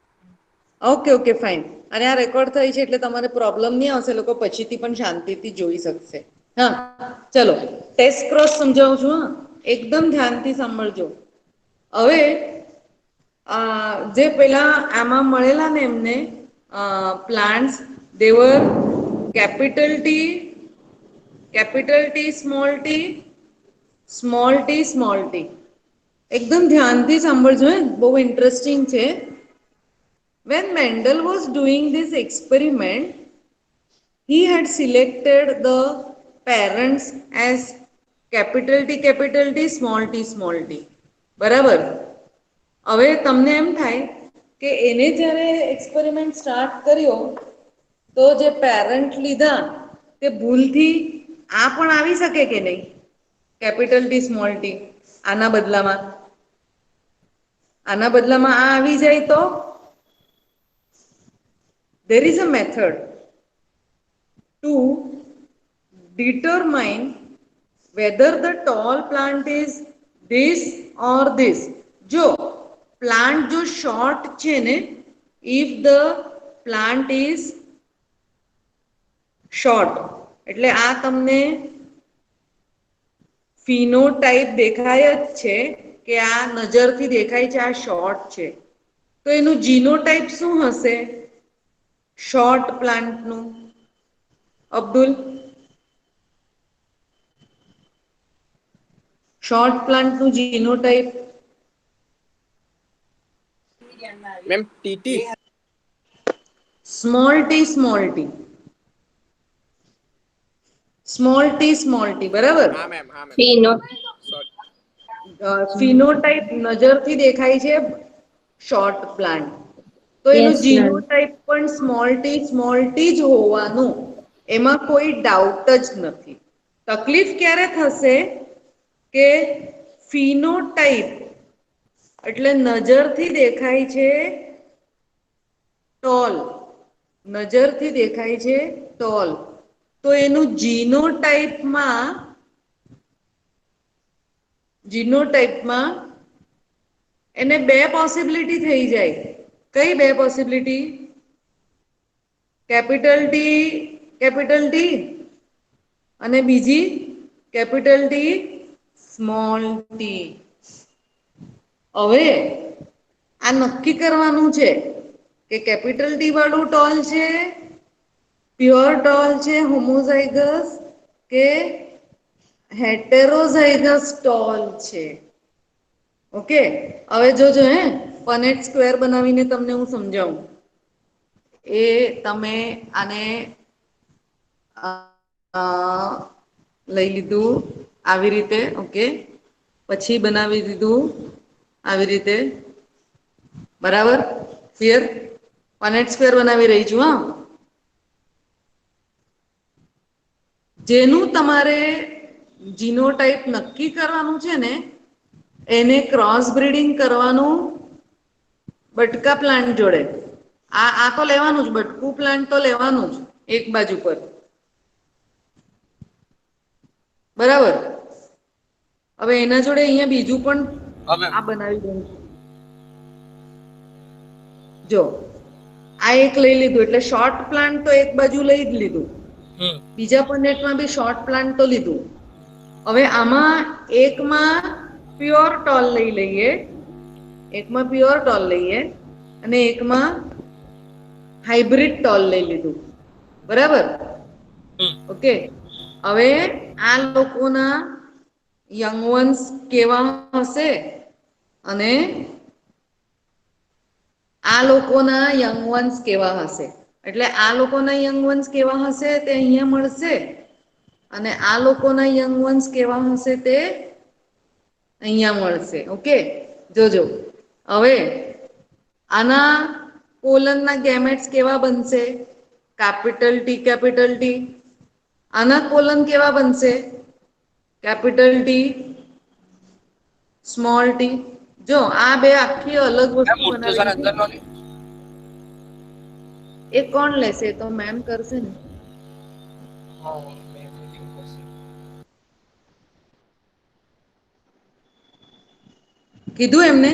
Okay okay fine. અને આ રેકોર્ડ થઈ છે એટલે તમારે પ્રોબ્લેમ નહીં આવશે, લોકો પછીથી પણ શાંતિથી જોઈ શકશે. હા ચલો, ટેસ્ટ ક્રોસ સમજાવું છું. હા, એકદમ ધ્યાનથી સાંભળજો. હવે જે પેલા આમાં મળેલા ને એમને પ્લાન્ટ્સ, દેવર કેપિટલ ટી, સ્મોલ ટી. એકદમ ધ્યાનથી સાંભળજો, બહુ ઇન્ટરેસ્ટિંગ છે. When Mendel was doing this experiment, he had selected the parents as capital T, small t. બરાબર? હવે તમને એમ થાય કે એને જ્યારે એક્સપેરિમેન્ટ સ્ટાર્ટ કર્યો તો જે પેરેન્ટ લીધા તે ભૂલથી આ પણ આવી શકે કે નહીં, કેપિટલ ટી સ્મોલ ટી આના બદલામાં આ આવી જાય તો there is a method to determine whether the tall plant is this or this. જો પ્લાન્ટ જો શોર્ટ છે ને, if the plant is short એટલે આ તમને ફિનોટાઇપ દેખાય જ છે કે આ નજરથી દેખાય છે આ શોર્ટ છે, તો એનું જીનોટાઇપ શું હશે શોર્ટ પ્લાન્ટનું? અબ્દુલ, શોર્ટ પ્લાન્ટનું genotype? Ma'am TT. Small T small T, small T small T, બરાબર. હા મેમ, હા મેમ. ફીનો સોરી. ફિનોટાઇપ નજરથી દેખાય છે શોર્ટ પ્લાન્ટ, તો એનું યસ મેમ. જીનોટાઇપ પણ સ્મોલ ટી જ હોવાનું, એમાં કોઈ ડાઉટ જ નથી. તકલીફ ક્યારે થશે કે ફિનોટાઇપ એટલે નજરથી દેખાય છે ટોલ, નજરથી દેખાય છે ટોલ, તો એનું જીનોટાઇપમાં એને બે પોસિબિલિટી થઈ જાય. કઈ બે પોસિબિલિટી? કેપિટલ ટી અને બીજી કેપિટલ ટી સ્મોલ ટી. હવે આ નક્કી કરવાનું છે કે કેપિટલ ટી વાળું ટોલ છે, પ્યોર ટોલ છે હોમોઝાઇગસ, કે હેટેરોઝાઇગસ ટોલ છે. ઓકે, હવે જોજો પનેટ સ્ક્વેર બનાવીને તમને હું સમજાવું. એ તમે આને લઈ લીધું આવી રીતે, ઓકે, પછી બનાવી દીધું આવી રીતે, બરાબર, ક્લિયર? પનેટ સ્ક્વેર બનાવી રહી છું. હા, જેનું તમારે જીનોટાઈપ નક્કી કરવાનું છે ને, એને ક્રોસ બ્રીડિંગ કરવાનું બટકા પ્લાન્ટ જોડે. આ તો લેવાનું જ, બટકું પ્લાન્ટ તો લેવાનું જ એક બાજુ પર, બરાબર. હવે એના જોડે અહીંયા બીજું પણ હા મેમ. આ બનાવી દઉં છું. જો આ એક લઈ લીધું એટલે શોર્ટ પ્લાન્ટ તો એક બાજુ લઈ જ લીધું, બીજા પનેટમાં બી શોર્ટ પ્લાન્ટ તો લીધું. હવે આમાં એકમાં પ્યોર ટોલ લઈ લઈએ, અને એકમાં હાઇબ્રિડ ટોલ લઈ લીધું, બરાબર. ઓકે, હવે આ લોકોના યંગ વન્સ કેવા હશે અને આ લોકોના યંગ વન્સ કેવા હશે, એટલે આ લોકોના યંગ વન્સ કેવા હશે તે અહીંયા મળશે, અને આ લોકોના યંગ વન્સ કેવા હશે તે અહીંયા મળશે. ઓકે, જોજો હવે આના કોલનના ગેમેટ્સ કેવા બનશે? Capital T. આના કોલન કેવા બનશે? Capital T small T. જો આ બે આખી અલગ મેમ વસ્તુ મુર્તુઝાન બનાવી. અંદર નો ને? એ કોણ લેશે? તો મેમ કરશે ને. હા મેમ મીટિંગ કરશે. કીધું એમને?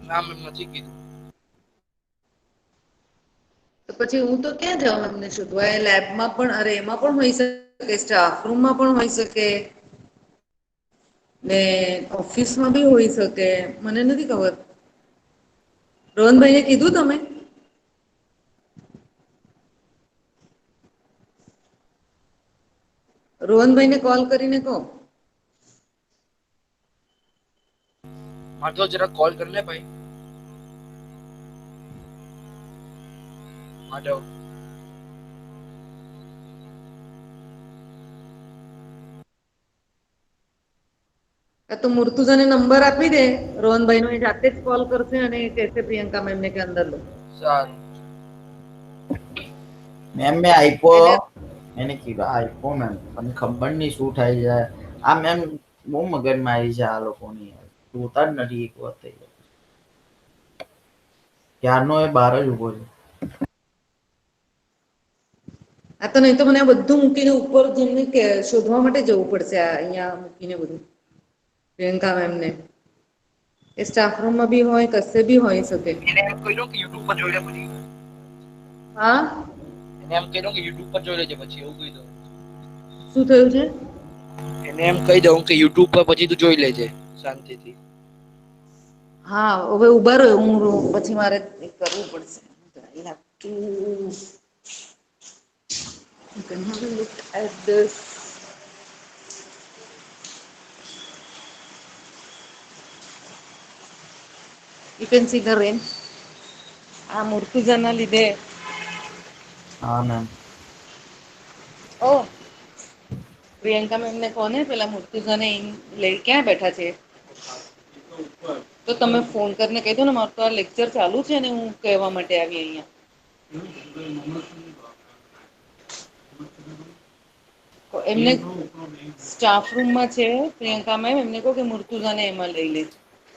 ના મેમ નથી કીધું. તો પછી હું તો ક્યાં જાઉં એમને શોધવા? એ લેબમાં પણ, અરે એમાં પણ હોઈ શકે, સ્ટાફ રૂમમાં પણ હોઈ શકે ને ઓફિસમાં બી હોઈ શકે, મને નથી ખબર. રોહનભાઈને કીધું તમે? રોહનભાઈને કોલ કરીને કહો. હા તો જરા કોલ કરી લે ભાઈ. હા જાઓ. તો મૂર્તુજાને નંબર આપી દે રોહનભાઈ નો, એ જાતે જ કોલ કરશે અને એ કહેશે પ્રિયંકા મેમને કે અંદર લો. સારું. મેમ મેં આપ્યો, એને એને કીધું આપ્યો મેમ, પણ ખબર નહીં શું થાય છે આ મેમ. બહુ મગજમારી છે આ લોકોની, જોતા જ નથી એક વાત થઈ જાય. ક્યારનો એ બહાર જ ઉભો છે. આ તો નહીં તો મને આ બધું મૂકીને ઉપર જેમને શોધવા માટે જવું પડશે. આ અહીંયા મૂકીને બધું પ્રિયંકા મેમને એ સ્ટાફ રૂમમાં બી હોય, કશે બી હોઈ શકે. એને એમ કહી દો કે યુટ્યુબ પર જોઈ લે પછી. હા, એને એમ કહી દો કે યુટ્યુબ પર જોઈ લેજે પછી, એવું કહી દો. શું થયું છે? એને એમ કહી દઉં કે યુટ્યુબ પર પછી તું જોઈ લેજે શાંતિથી. હા, હવે ઉભા રહ્યો, હું પછી મારે કરવું પડશે. You can have a look at this. You can see the rain. આ મૂર્તિજાના લીધે. હા મેમ. ઓ પ્રિયંકા મેમને કોને પેલા મૂર્તિજાને લઈ ક્યાં બેઠા છે? તો તમે ફોન કરીને કહી દો ને, મારું તો આ લેક્ચર ચાલુ છે ને હું કહેવા માટે આવી અહીંયા. એમને સ્ટાફ રૂમમાં છે પ્રિયંકા મેમ, એમને કહો કે મૂર્તુજાને એમાં લઈ લે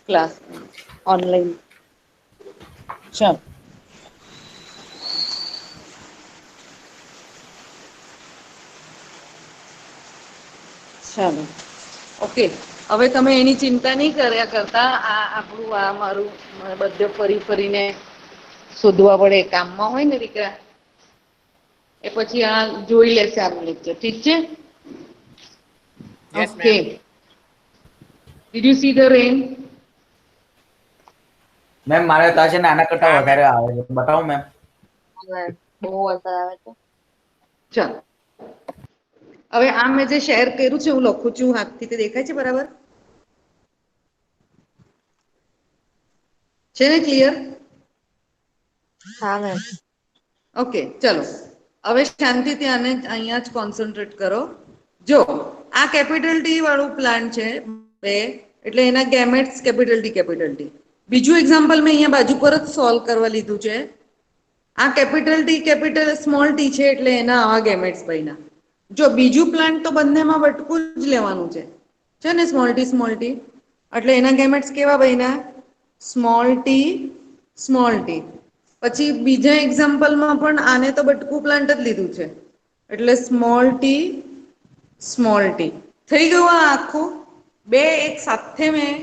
ક્લાસ ઓનલાઈન. ચાલ ચાલો, ઓકે. હવે તમે એની ચિંતા નહીં કર્યા કરતા. આ આપણું આ મારું બધે ફરી ફરીને શોધવા પડે, કામમાં હોય ને દીકરા, એ પછી આ જોઈ લેશે આપણું લેક્ચર. ઠીક છે? Yes, okay. ma'am. Did you see the rain? Ma'am મારે તો છે ને આના કરતા વધારે આવે છે, બતાવો મેમ. બહુ વરસાદ આવે છે. ચાલો, હવે આ મેં જે શેર કર્યું છે હું લખું છું હાથથી, તે દેખાય છે બરાબર? છે ને ક્લિયર? હા મેમ. ઓકે, ચલો હવે શાંતિથી આને અહીંયા જ કોન્સન્ટ્રેટ કરો. જો આ કેપિટલ ટી વાળું પ્લાન છે બે, એટલે એના ગેમેટ્સ કેપિટલ ટી. બીજું એક્ઝામ્પલ મેં અહીંયા બાજુ પર જ સોલ્વ કરવા લીધું છે. આ capital T capital small T છે, એટલે એના આવા ગેમેટ્સ બન્યા. જો બીજું પ્લાન્ટ તો બંનેમાં બટકું જ લેવાનું છે ને, સ્મોલ ટી, એટલે એના ગેમેટ્સ કેવા બન્યા? Small T. પછી બીજા એક્ઝામ્પલમાં પણ આને તો બટકું પ્લાન્ટ જ લીધું છે, એટલે સ્મોલ ટી. થઈ ગયું આ આખું. બે એક સાથે મેં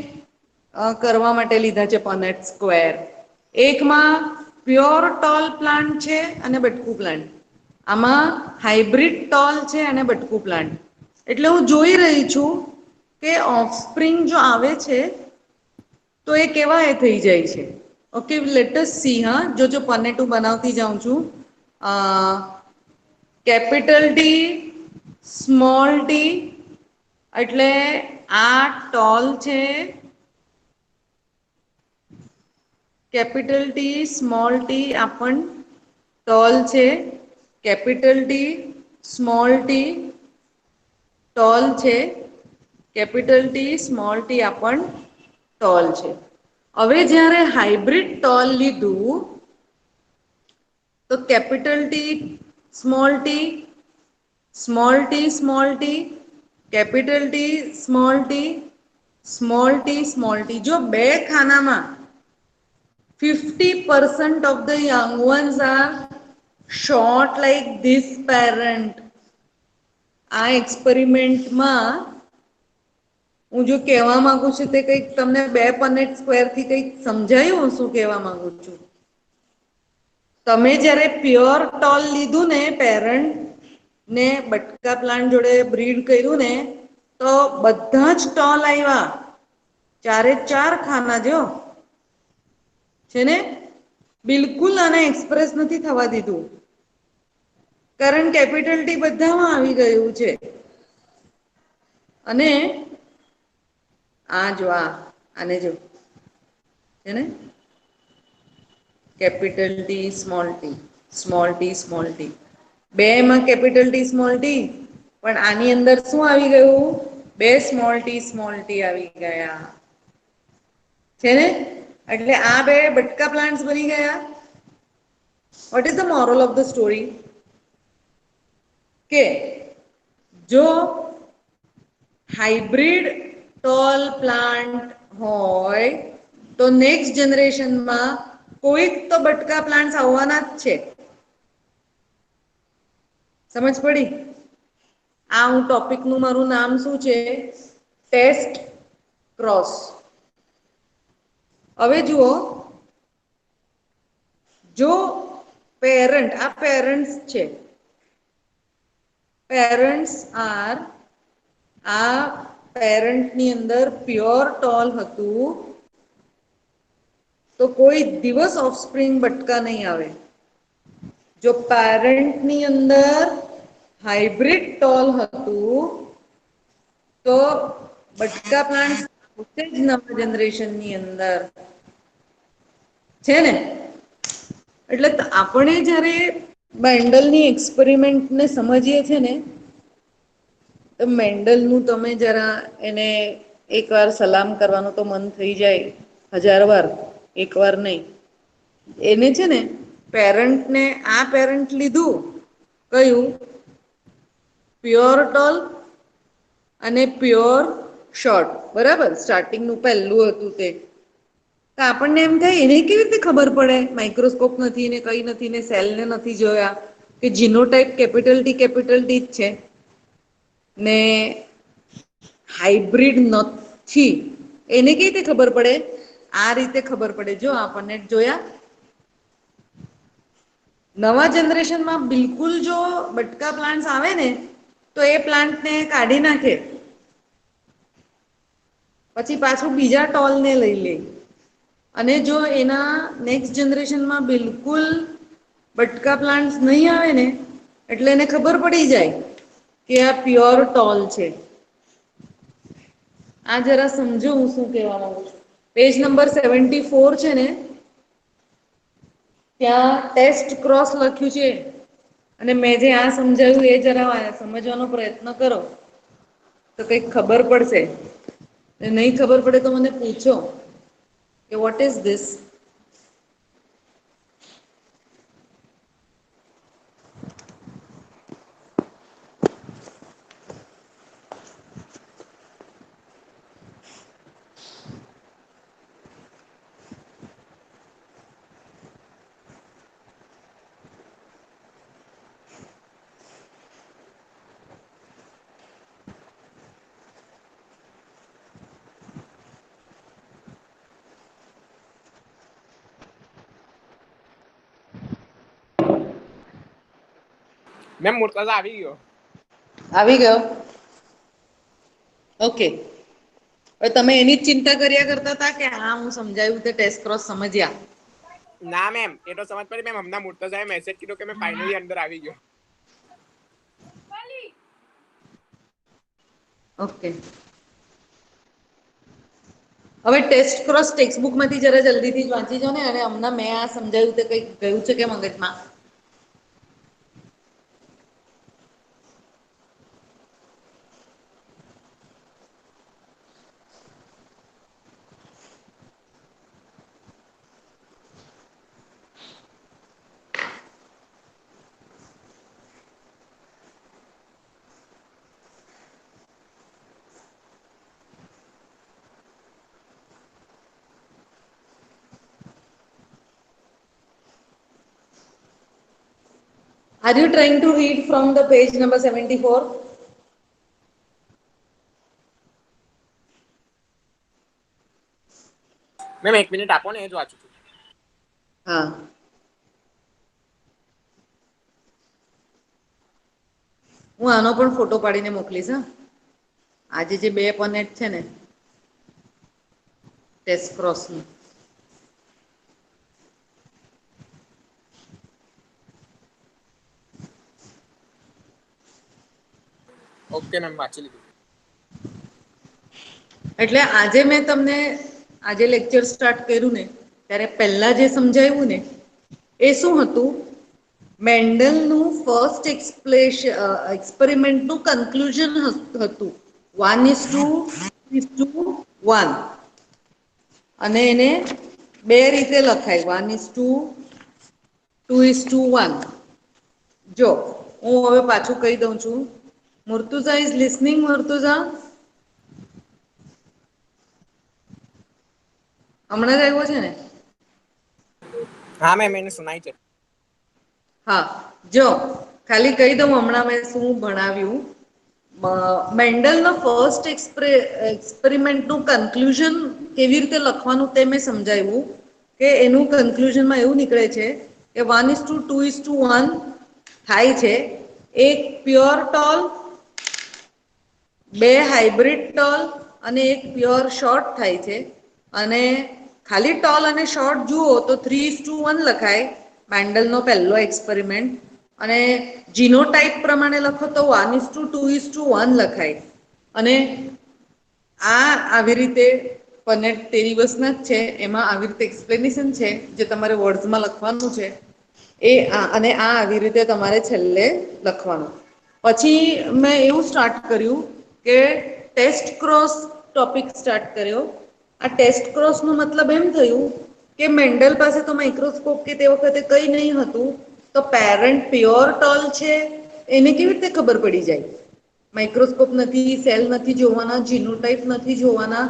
કરવા માટે લીધા છે પનેટ સ્ક્વેર. એકમાં પ્યોર ટોલ પ્લાન્ટ છે અને બટકુ પ્લાન્ટ. આમાં હાઇબ્રિડ ટોલ છે અને બટકુ પ્લાન્ટ. એટલે હું જોઈ રહી છું કે ઓફસ્પ્રિંગ જો આવે છે તો એ કેવા એ થઈ જાય છે. Okay, let S C. હા, જો પનેટું બનાવતી જાઉં છું. કેપિટલ ટી, સ્મોલ ટી, એટલે આ ટોલ છે. કેપિટલ ટી, સ્મોલ ટી આ પણ ટોલ છે. Capital T, small T tall છે. કેપિટલ ટી, સ્મોલ ટી આ પણ ટોલ છે. હવે જ્યારે હાઈબ્રિડ ટોલ લીધું તો capital T, small T, small T, capital T, small T. જો બે ખાનામાં 50% of the young ones are short like this parent. આ એક્સપેરિમેન્ટમાં હું જો કહેવા માંગુ છું તે કંઈક તમને બે પનેટ સ્ક્વેર થી કંઈક સમજાયું? હું શું કહેવા માંગુ છું? તમે જ્યારે પ્યોર ટોલ લીધું ને, પેરન્ટ ને બટકા પ્લાન્ટ જોડે બ્રીડ કર્યું ને, તો બધા જ ટોલ આવ્યા. ચારે ચાર ખાના જો છે ને, બિલકુલ આને એક્સપ્રેસ નથી થવા દીધું, કારણ કેપિટલ ટી બધામાં આવી ગયું છે. અને આ જો આને જો છે ને, કેપિટલ ટી, સ્મોલ ટી. બે માં કેપિટલ ટી, સ્મોલ ટી, પણ આની અંદર શું આવી ગયું? બે સ્મોલ ટી આવી ગયા છે ને. એટલે આ બે બટકા પ્લાન્ટ્સ બની ગયા. What is the moral of the story? કે જો હાઇબ્રિડ ટોલ પ્લાન્ટ હોય તો નેક્સ્ટ જનરેશનમાં કોઈક તો બટકા પ્લાન્ટ્સ આવવાના જ છે. સમજ પડી? આ હું ટોપિકનું મારું નામ શું છે? Test cross. હવે જુઓ, જો પેરન્ટ, આ પેરન્ટ્સ છે. પેરન્ટ્સ આર, આ પેરન્ટની અંદર પ્યોર ટોલ હતું તો કોઈ દિવસ ઓફસ્પ્રિંગ બટકા નહીં આવે. જો પેરેન્ટની અંદર હાઇબ્રિડ ટોલ હતું તો બટકા પ્લાન્ટ પોતે જ નવા જનરેશનની અંદર છે ને. એટલે આપણે જ્યારે બેન્ડલની એક્સપેરિમેન્ટને સમજીએ છીએ ને, તો મેન્ડલનું તમે જરા એને એકવાર સલામ કરવાનું તો મન થઈ જાય, 1000 વાર, એક વાર નહીં. એને છે ને પેરન્ટને, આ પેરન્ટ લીધું કયું? પ્યોર ટોલ અને પ્યોર શોર્ટ, બરાબર? સ્ટાર્ટિંગનું પહેલું હતું તે. તો આપણને એમ થાય એને કેવી રીતે ખબર પડે? માઇક્રોસ્કોપ નથી ને કઈ નથી ને સેલને નથી જોયા કે જીનોટાઈપ કેપિટલ ટી જ છે ને હાઈબ્રિડ નથી, એને કેવી રીતે ખબર પડે? આ રીતે ખબર પડે. જો આપણને જોયા, નવા જનરેશનમાં બિલકુલ જો બટકા પ્લાન્ટ્સ આવે ને તો એ પ્લાન્ટને કાઢી નાખે, પછી પાછું બીજા ટોલને લઈ લે. અને જો એના નેક્સ્ટ જનરેશનમાં બિલકુલ બટકા પ્લાન્ટ્સ નહીં આવે ને, એટલે એને ખબર પડી જાય કે આ પ્યોર ટોલ છે. આ જરા સમજો હું શું કહેવા માંગુ છું. પેજ નંબર 74 છે ને, ત્યાં ટેસ્ટ ક્રોસ લખ્યું છે અને મેં જે આ સમજાવ્યું એ જરા સમજવાનો પ્રયત્ન કરો તો કંઈક ખબર પડશે. નહીં ખબર પડે તો મને પૂછો કે વોટ ઇઝ ધીસ. મેમ મુર્તઝા આવી ગયો. આવી ગયો? ઓકે. હવે તમે એની જ ચિંતા કર્યા કરતા હતા કે હા હું સમજાવ્યું તે ટેસ્ટ ક્રોસ સમજ્યા? ના મેમ, એ તો સમજ પડી મેમ. હમણાં મુર્તઝાએ મેસેજ કીધો કે મેં ફાઇનલી અંદર આવી ગયો. ઓકે. હવે ટેસ્ટ ક્રોસ ટેક્સ્ટબુકમાંથી જરા જલ્દીથી જ વાંચી જાઓ ને. અને હમણાં મેં આ સમજાવ્યું તે કંઈક ગયું છે કે મગજમાં? Are you trying to read from the page number 74? Ma'am 1 minute આપો ને, એ જ વાંચું છું. હા. હું આનો પણ ફોટો પાડીને મોકલીશ. હા, આજે જે બે પનેટ છે ને ટેસ્ટ ક્રોસનું, ઓકે મેમ, વાંચી લીધું. એટલે આજે મેં તમને આજે લેક્ચર સ્ટાર્ટ કર્યું ને ત્યારે પહેલા જે સમજાવ્યું ને એ શું હતું? મેન્ડલનું ફર્સ્ટ એક્સપેરિમેન્ટનું કન્ક્લુઝન હતું. 1:1 અને એને બે રીતે લખાય 1:2:1. જો હું હવે પાછું કહી દઉં છું. મુર્તુઝા ઇઝ લિસનિંગ. મુર્તુઝા હમણાં જ આવ્યો છે ને? હા મેમ, એને સુનાય છે. હા, જો ખાલી કહી દઉં હમણાં મેં શું ભણાવ્યું. મેન્ડલનો ફર્સ્ટ એક્સપેરિમેન્ટનું કન્ક્લુઝન કેવી રીતે લખવાનું તે મેં સમજાવ્યું કે એનું કન્ક્લુઝનમાં એવું નીકળે છે કે 1:2:1 થાય છે. એક પ્યોર ટોલ, બે હાઇબ્રિડ ટોલ અને એક પ્યોર શોર્ટ થાય છે. અને ખાલી ટોલ અને શોર્ટ જુઓ તો 3:1 લખાય. મેન્ડલનો પહેલો એક્સપેરિમેન્ટ. અને જીનોટાઈપ પ્રમાણે લખો તો 1:2:1 લખાય. અને આ આવી રીતે પનેટ તે દિવસના જ છે, એમાં આવી રીતે એક્સપ્લેનેશન છે જે તમારે વર્ડ્સમાં લખવાનું છે. અને આ આવી રીતે તમારે છેલ્લે લખવાનું. પછી મેં એવું સ્ટાર્ટ કર્યું કે ટેસ્ટ ક્રોસ ટોપિક સ્ટાર્ટ કર્યો. આ ટેસ્ટ ક્રોસ નો મતલબ એમ થયું કે મેન્ડલ પાસે તો માઇક્રોસ્કોપ કે તે વખતે કઈ નહીં હતું. તો પેરેન્ટ પ્યોર ટોલ છે એને કેવી રીતે ખબર પડી જાય? માઇક્રોસ્કોપ નથી, સેલ નથી જોવાના, જીનોટાઈપ નથી જોવાના.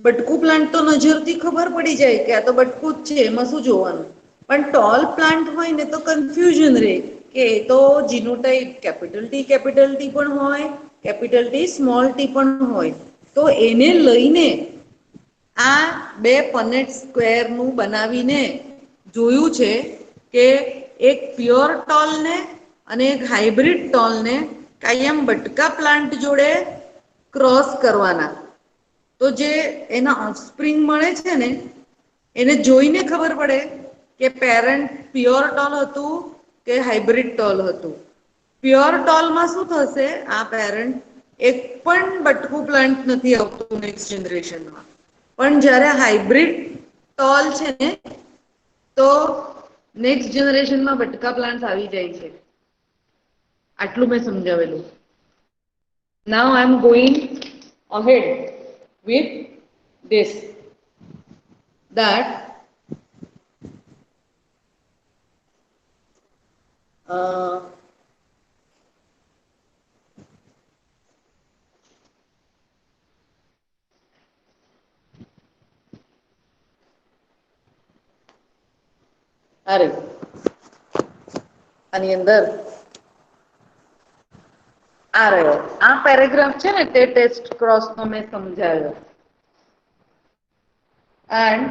બટકું પ્લાન્ટ તો નજરથી ખબર પડી જાય કે આ તો બટકું જ છે, એમાં શું જોવાનું. પણ ટોલ પ્લાન્ટ હોય ને તો કન્ફ્યુઝન રહે કે એ તો જીનોટાઈપ કેપિટલ ટી પણ હોય, કેપિટલ ટી સ્મોલ ટી પણ હોય. તો એને લઈને આ બે પનેટ સ્ક્વેરનું બનાવીને જોયું છે કે એક પ્યોર ટોલ ને અને એક હાઈબ્રિડ ટોલને કાયમ બટકા પ્લાન્ટ જોડે ક્રોસ કરવાના. તો જે એના ઓફસ્પ્રિંગ મળે છે ને એને જોઈને ખબર પડે કે પેરેન્ટ પ્યોર ટોલ હતું કે હાઈબ્રિડ ટોલ હતું. પ્યોર ટોલમાં શું થશે? આ પેરેન્ટ એક પણ બટકું પ્લાન્ટ નથી આવતું નેક્સ્ટ જનરેશનમાં. પણ જ્યારે હાઈબ્રિડ ટોલ છે ને તો નેક્સ્ટ જનરેશનમાં બટકા પ્લાન્ટ આવી જાય છે. આટલું મેં સમજાવેલું. Now I am going ahead with this, that અરે આની અંદર આ રહ્યો આ પેરેગ્રાફ છે ને તે ટેસ્ટ ક્રોસ નો મેં સમજાવ્યો. And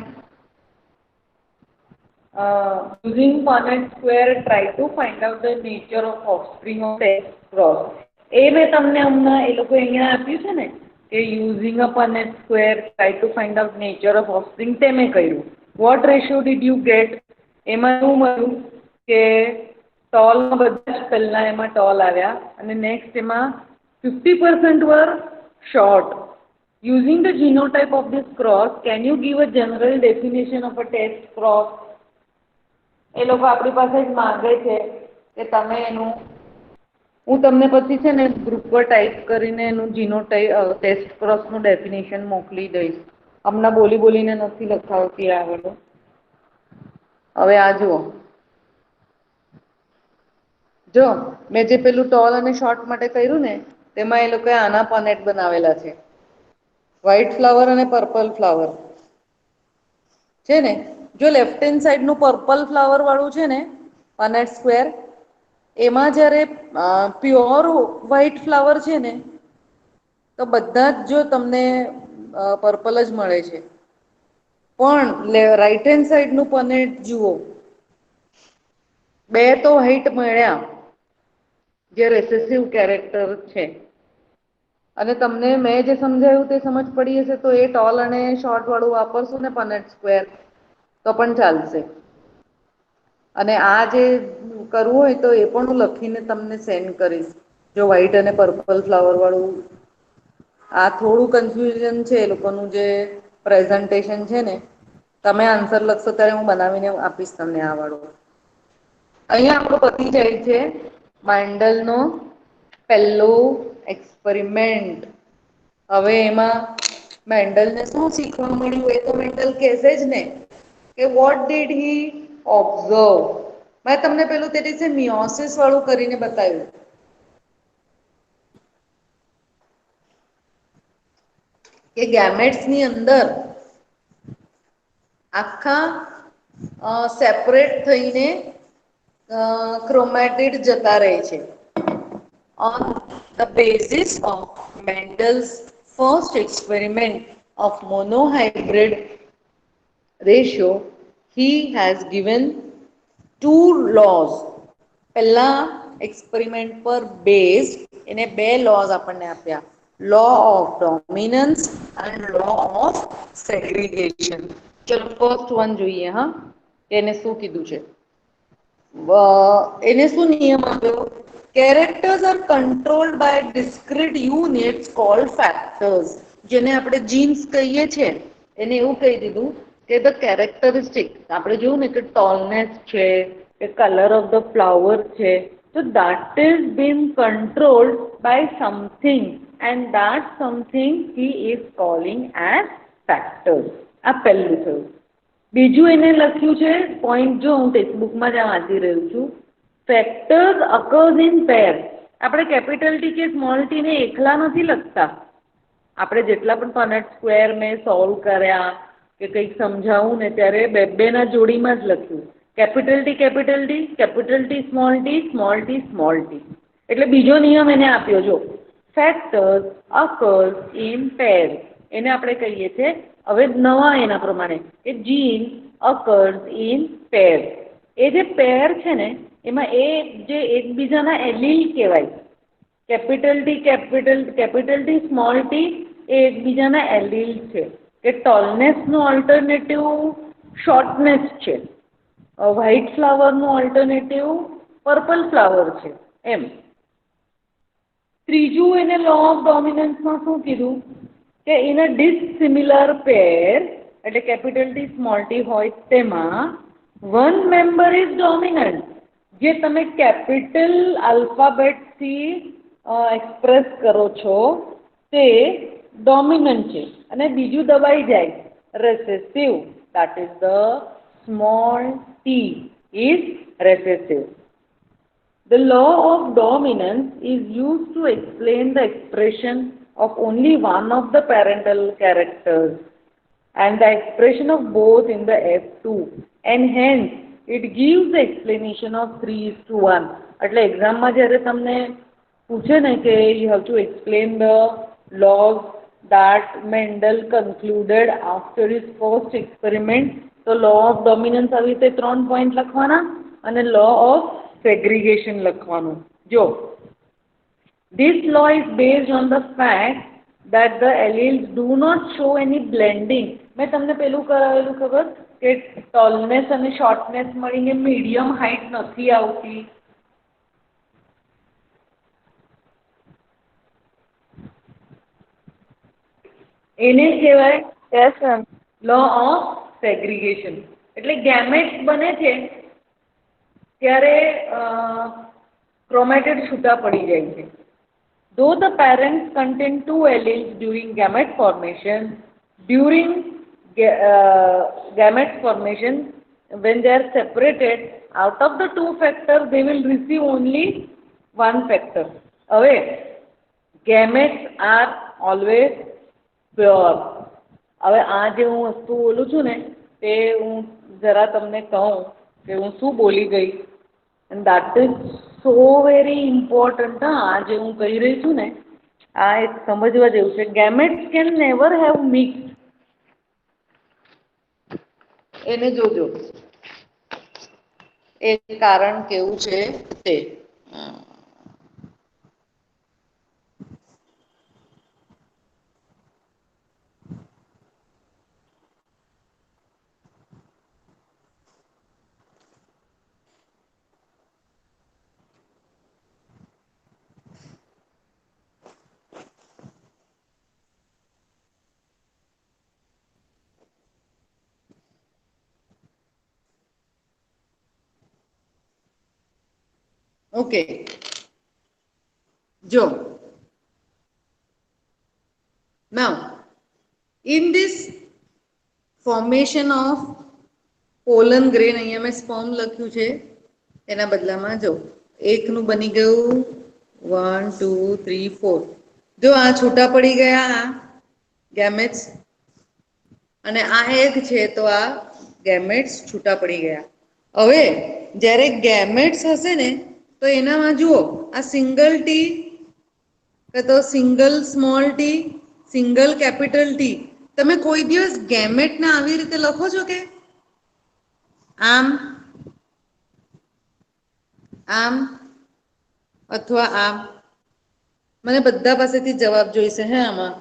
using Punnett square, try to find out the nature of offspring of test cross. એ મેં તમને હમણાં એ લોકો અહીંયા આપ્યું છે ને કે using a Punnett square, try to find out nature of offspring, તે મેં કર્યું. What ratio did you get? એમાં શું મળ્યું કે ટોલમાં બધા જ પહેલા એમાં ટોલ આવ્યા અને નેક્સ્ટ એમાં 50% were short. Using the genotype of this cross, can you give a general definition of a test cross? એ લોકો આપણી પાસે જ માંગે છે કે તમે એનું હું તમને પછી છે ને ગ્રુપ પર ટાઈપ કરીને એનું ટેસ્ટ ક્રોસનું ડેફિનેશન મોકલી દઈશ. હમણાં બોલીને નથી લખાવતી આગળ. હવે આ જુઓ. જો મેં જે પેલું ટોલ અને શોર્ટ માટે કર્યું ને તેમાં એ લોકોએ આના પનેટ બનાવેલા છે. વ્હાઈટ ફ્લાવર અને પર્પલ ફ્લાવર છે ને. જો લેફ્ટ હેન્ડ સાઈડનું પર્પલ ફ્લાવર વાળું છે ને પનેટ સ્ક્વેર, એમાં જ્યારે પ્યોર વ્હાઈટ ફ્લાવર છે ને તો બધા જ જો તમને પર્પલ જ મળે છે. પણ રાઈટ હેન્ડ સાઈડનું પનેટ જુઓ, બે તો વ્હાઈટ મળ્યા જે રેસેસિવ કેરેક્ટર છે. અને તમને મેં જે સમજાવ્યું તે સમજ પડી હશે તો એ ટોલ અને શોર્ટ વાળું વાપરશું ને પનેટ સ્ક્વેર તો પણ ચાલશે. અને આ જે કરવું હોય તો એ પણ હું લખીને તમને સેન્ડ કરીશ. જો વ્હાઈટ અને પર્પલ ફ્લાવર વાળું આ થોડું કન્ફ્યુઝન છે એ લોકોનું જે પ્રેઝન્ટેશન છે ને. તમે આન્સર લખશો ત્યારે હું બનાવીને આપીશ તમને આ વાળું. અહીંયા આપણો પતી જાય છે મેન્ડલનો પહેલો એક્સપેરિમેન્ટ. હવે એમાં મેન્ડલને શું શીખવા મળ્યું એ તો મેન્ડલ કહેશે જ ને કે વોટ ડીડ હી ઓબ્ઝર્વ. મેં તમને પેલું તે દિવસે મિયોસિસ વાળું કરીને બતાવ્યું કે ગેમેટ્સની અંદર આખા સેપરેટ થઈને ક્રોમેટિડ જતા રહે છે. On the basis of Mendel's first experiment of monohybrid ratio, he has given two laws. પહેલા એક્સપેરિમેન્ટ પર બેઝડ એને બે લોઝ આપણને આપ્યા, law of dominance and law of segregation. ચલો ફર્સ્ટ વન જોઈએ હા કે એને શું કીધું છે. એને શું નિયમ આપ્યો, characters are controlled by discrete units called factors. જેને આપણે જીન્સ કહીએ છીએ એને એવું કહી દીધું કે ધ કેરેક્ટરિસ્ટિક, આપણે જોયું ને કે ટોલનેસ છે કે કલર ઓફ ધ ફ્લાવર છે, તો that is been controlled by something and that something he is calling as factors. આ પહેલું થયું. બીજું એને લખ્યું છે પોઈન્ટ, જો હું ટેક્સ્ટબુકમાં જ વાંચી રહ્યું છું, ફેક્ટર્સ અકર્સ ઇન પેર. આપણે કેપિટલ ટી કે સ્મોલ ટી ને એકલા નથી લખતા. આપણે જેટલા પણ પનેટ સ્ક્વેર મેં સોલ્વ કર્યા કે કંઈક સમજાવું ને ત્યારે બે બેના જોડીમાં જ લખ્યું, capital T capital T, capital T small T, small T small T. એટલે બીજો નિયમ એને આપ્યો, જો ફેક્ટર્સ અકર્સ ઇન પેર, એને આપણે કહીએ છીએ હવે નવા એના પ્રમાણે કે જીન અકર્સ ઇન પેર. એ જે પેર છે ને એમાં એ જે એકબીજાના એલીલ કહેવાય. કેપિટલ ટી સ્મોલ ટી એ એકબીજાના એલીલ છે. કે ટોલનેસનું ઓલ્ટરનેટિવ શોર્ટનેસ છે, વ્હાઇટ ફ્લાવરનું ઓલ્ટરનેટિવ પર્પલ ફ્લાવર છે એમ. ત્રીજું એને લો ઓફ ડોમિનન્સમાં શું કીધું કે ઇન અ ડિસસિમિલર પેર, એટલે કેપિટલ ટી સ્મોલ ટી હોય તેમાં વન મેમ્બર ઇઝ ડોમિનન્ટ. જે તમે કેપિટલ આલ્ફાબેટથી એક્સપ્રેસ કરો છો તે ડોમિનન્ટ છે અને બીજું દબાઈ જાય રેસેસિવ, that is the small t is recessive. The law of dominance is used to explain the expression of only one of the parental characters and the expression of both in the F2, and hence it gives the explanation of 3:1. એટલે એક્ઝામમાં જ્યારે તમને પૂછે ને કે you have to explain the laws that Mendel concluded after his first experiment, તો law of dominance આવી રીતે 3 પોઈન્ટ લખવાના અને law of segregation લખવાનું. જો this law is based on the fact that the alleles do not show any blending. મેં તમને પેલું કરાવેલું ખબર કે ટોલનેસ અને શોર્ટનેસ મળીને મીડિયમ હાઇટ નથી આવતી. એને કહેવાય Yes, ma'am. Law of segregation. એટલે ગેમેટ્સ બને છે ત્યારે ક્રોમેટિડ છૂટા પડી જાય છે. Though the parents contain two alleles during gamete formation, during gamete formation, when they are separated, out of the two factors, they will receive only one factor. હવે gametes are always pure. હવે આ જે હું વસ્તુ બોલું છું ને તે હું જરા તમને કહું કે હું શું બોલી ગઈ, and that is so very important. હા, આ જે હું કહી રહી છું ને આ એક સમજવા જેવું છે. Gametes can never have mixed. એને જોજો એ કારણ કેવું છે તે. ઓકે, જો Now, in this formation of pollen grain, અહીંયા મેં સ્પર્મ લખ્યું છે, એના બદલામાં જો એકનું બની ગયું 1 2 3 4. જો આ છૂટા પડી ગયા આ ગેમેટ્સ, અને આ એગ છે તો આ ગેમેટ્સ છૂટા પડી ગયા. હવે જ્યારે ગેમેટ્સ હશે ને તો એનામાં જુઓ આ સિંગલ ટી કે તો single small T, single capital T. તમે કોઈ દિવસ ગેમેટને આવી રીતે લખો છો કે આમ આમ અથવા આમ? મને બધા પાસેથી જવાબ જોઈશે હે આમાં.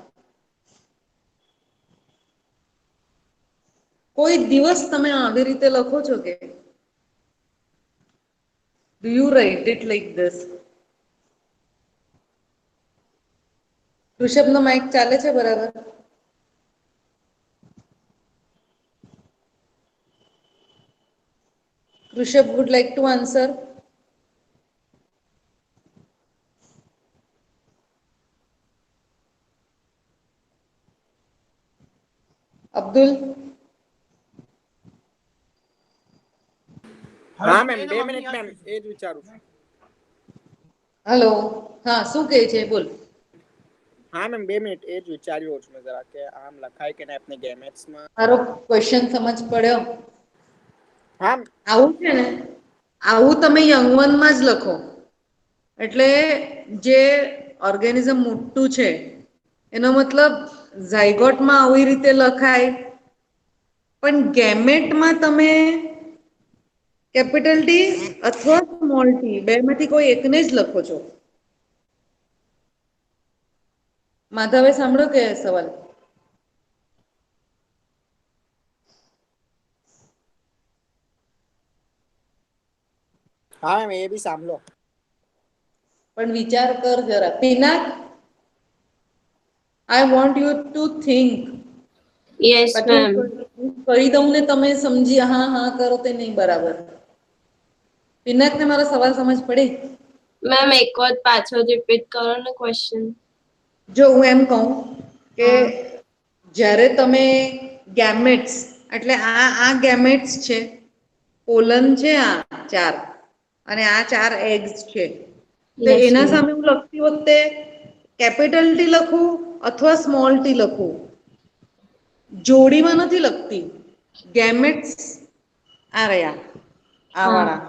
કોઈ દિવસ તમે આવી રીતે લખો છો કે? Do you write it like this? ઋષભનો માઇક ચાલે છે બરાબર? Rishabh would like to answer. Abdul? હા મેમ 2 મિનિટ મેમ, એ જ વિચારું છું. હલો, હા શું કહે છે બોલ. હા મેમ 2 મિનિટ, એ જ વિચાર્યું છું મેં જરા કે આમ લખાય કે ના આપણે ગેમેટ્સમાં. મારો ક્વેશ્ચન સમજ પડ્યો? હા આવું છે ને, આવું તમે યંગ વનમાં જ લખો. એટલે જે ઓર્ગેનિઝમ મોટું છે એનો મતલબ ઝાયગોટમાં આવી રીતે લખાય, પણ ગેમેટમાં તમે કેપિટલ ટી અથવા સ્મોલ ટી બેમાંથી કોઈ એકને જ લખો છો. માધવે સાંભળો કે સવાલ? હા મેમ, એ બી સાંભળો. પણ વિચાર કર જરા. Pinak, I want you to think. Yes પછી મેમ. હું કહી દઉં ને તમે સમજી હા હા કરો તે નહીં બરાબર. પિનાકને મારો સવાલ સમજ પડી? મેમ એક વખત પાછો રિપીટ કરો ને ક્વેશ્ચન. જો હું એમ કહું કે હા જ્યારે તમે ગેમેટ્સ, એટલે આ ગેમેટ્સ છે, પોલન છે આ 4, અને આ 4 એગ્સ છે, તો યસ એના મેમ. સામે હું લખતી વખતે કેપિટલ ટી લખું અથવા સ્મોલ ટી લખું? જોડીમાં નથી લખતી. ગેમેટ્સ આ રહ્યા, આ હા વાળા.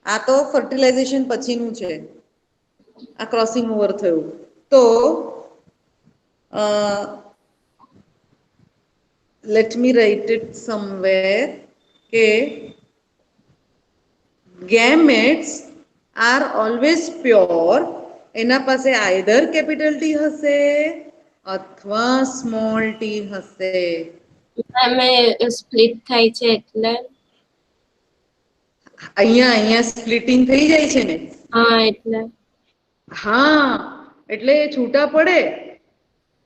આ તો ફર્ટિલાઇઝેશન પછીનું છે, આ ક્રોસિંગ ઓવર થયું. તો let me write it somewhere કે gametes are always pure. એના પાસે આઈધર કેપિટલ ટી હશે અથવા સ્મોલ ટી હશે. મેમ સ્પ્લિટ થાય છે એટલે. અહીંયા સ્પ્લિટિંગ થઈ જાય છે ને. હા એટલે. હા, એટલે એ છૂટા પડે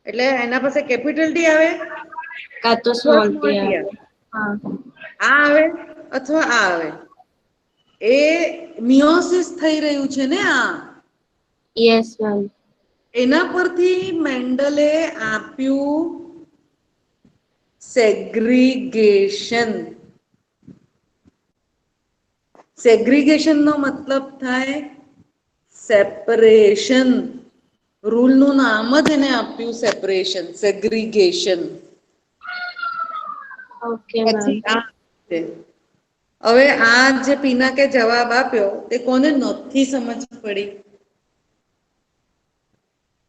એટલે એના પાસે કેપિટલ ટી આવે કાં તો અથવા સ્મોલ સ્મોલ ટી ટી આવે. આવે. હા આ આવે અથવા આ આવે. એ મિયોસિસ થઈ રહ્યું છે ને આ. Yes ma'am. એના પરથી મેન્ડલે આપ્યું સેગ્રીગેશન. સેગ્રીગેશન નો મતલબ થાય સેપરેશન. રૂલ નું નામ જ એને આપ્યું સેપરેશન, સેગ્રીગેશન. Okay ma'am. પછી આ છે. હવે આ જે પિનાકે જવાબ આપ્યો તે કોને નથી સમજ પડી?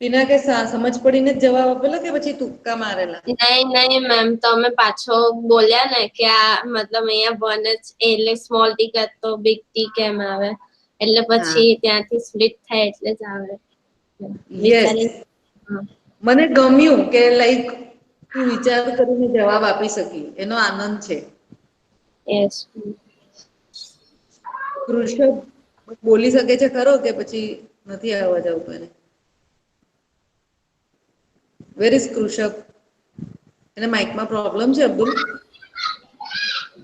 પિનાકે સમજ પડીને જ જવાબ આપેલો કે પછી તુક્કા મારેલા? નહીં મેમ, તમે પાછો બોલ્યા ને કે આ મતલબ અહીંયા વન જ એટલે સ્મોલ ટી કાં તો બિગ ટી કેમ આવે, એટલે હા, પછી ત્યાંથી સ્પ્લિટ થાય એટલે જ આવે. યસ. વિચારી હા મને ગમ્યું કે લાઈક તું વિચાર કરીને જવાબ આપી શકી, એનો આનંદ છે. યસ. ઋષભ બોલી શકે છે ખરો કે પછી નથી આવવા જવું એને? Where is Krishabh? એને માઇકમાં પ્રોબ્લેમ છે Abdul?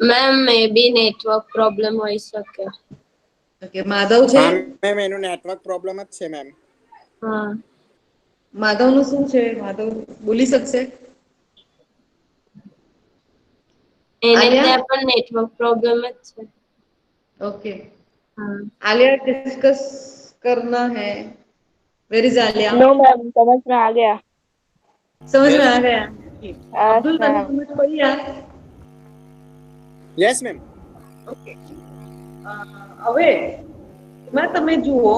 Ma'am may be network problem હોઈ શકે. ઓકે, માધવ છે? હા મેમ, એનું નેટવર્ક પ્રોબ્લેમ જ છે મેમ. હા માધવનું શું છે? માધવ બોલી શકશે? એને આલિયા? ત્યાં પણ નેટવર્ક પ્રોબ્લેમ જ છે. ओके હા आलिया डिस्कस करना है. Where is Alia? No ma'am, समझ में आ गया। समझ में Yes. आ गया. यस अब्दुल तने मैम। समझ पड़ी आ? Yes ma'am. ઓકે. હવે એમાં તમે જુઓ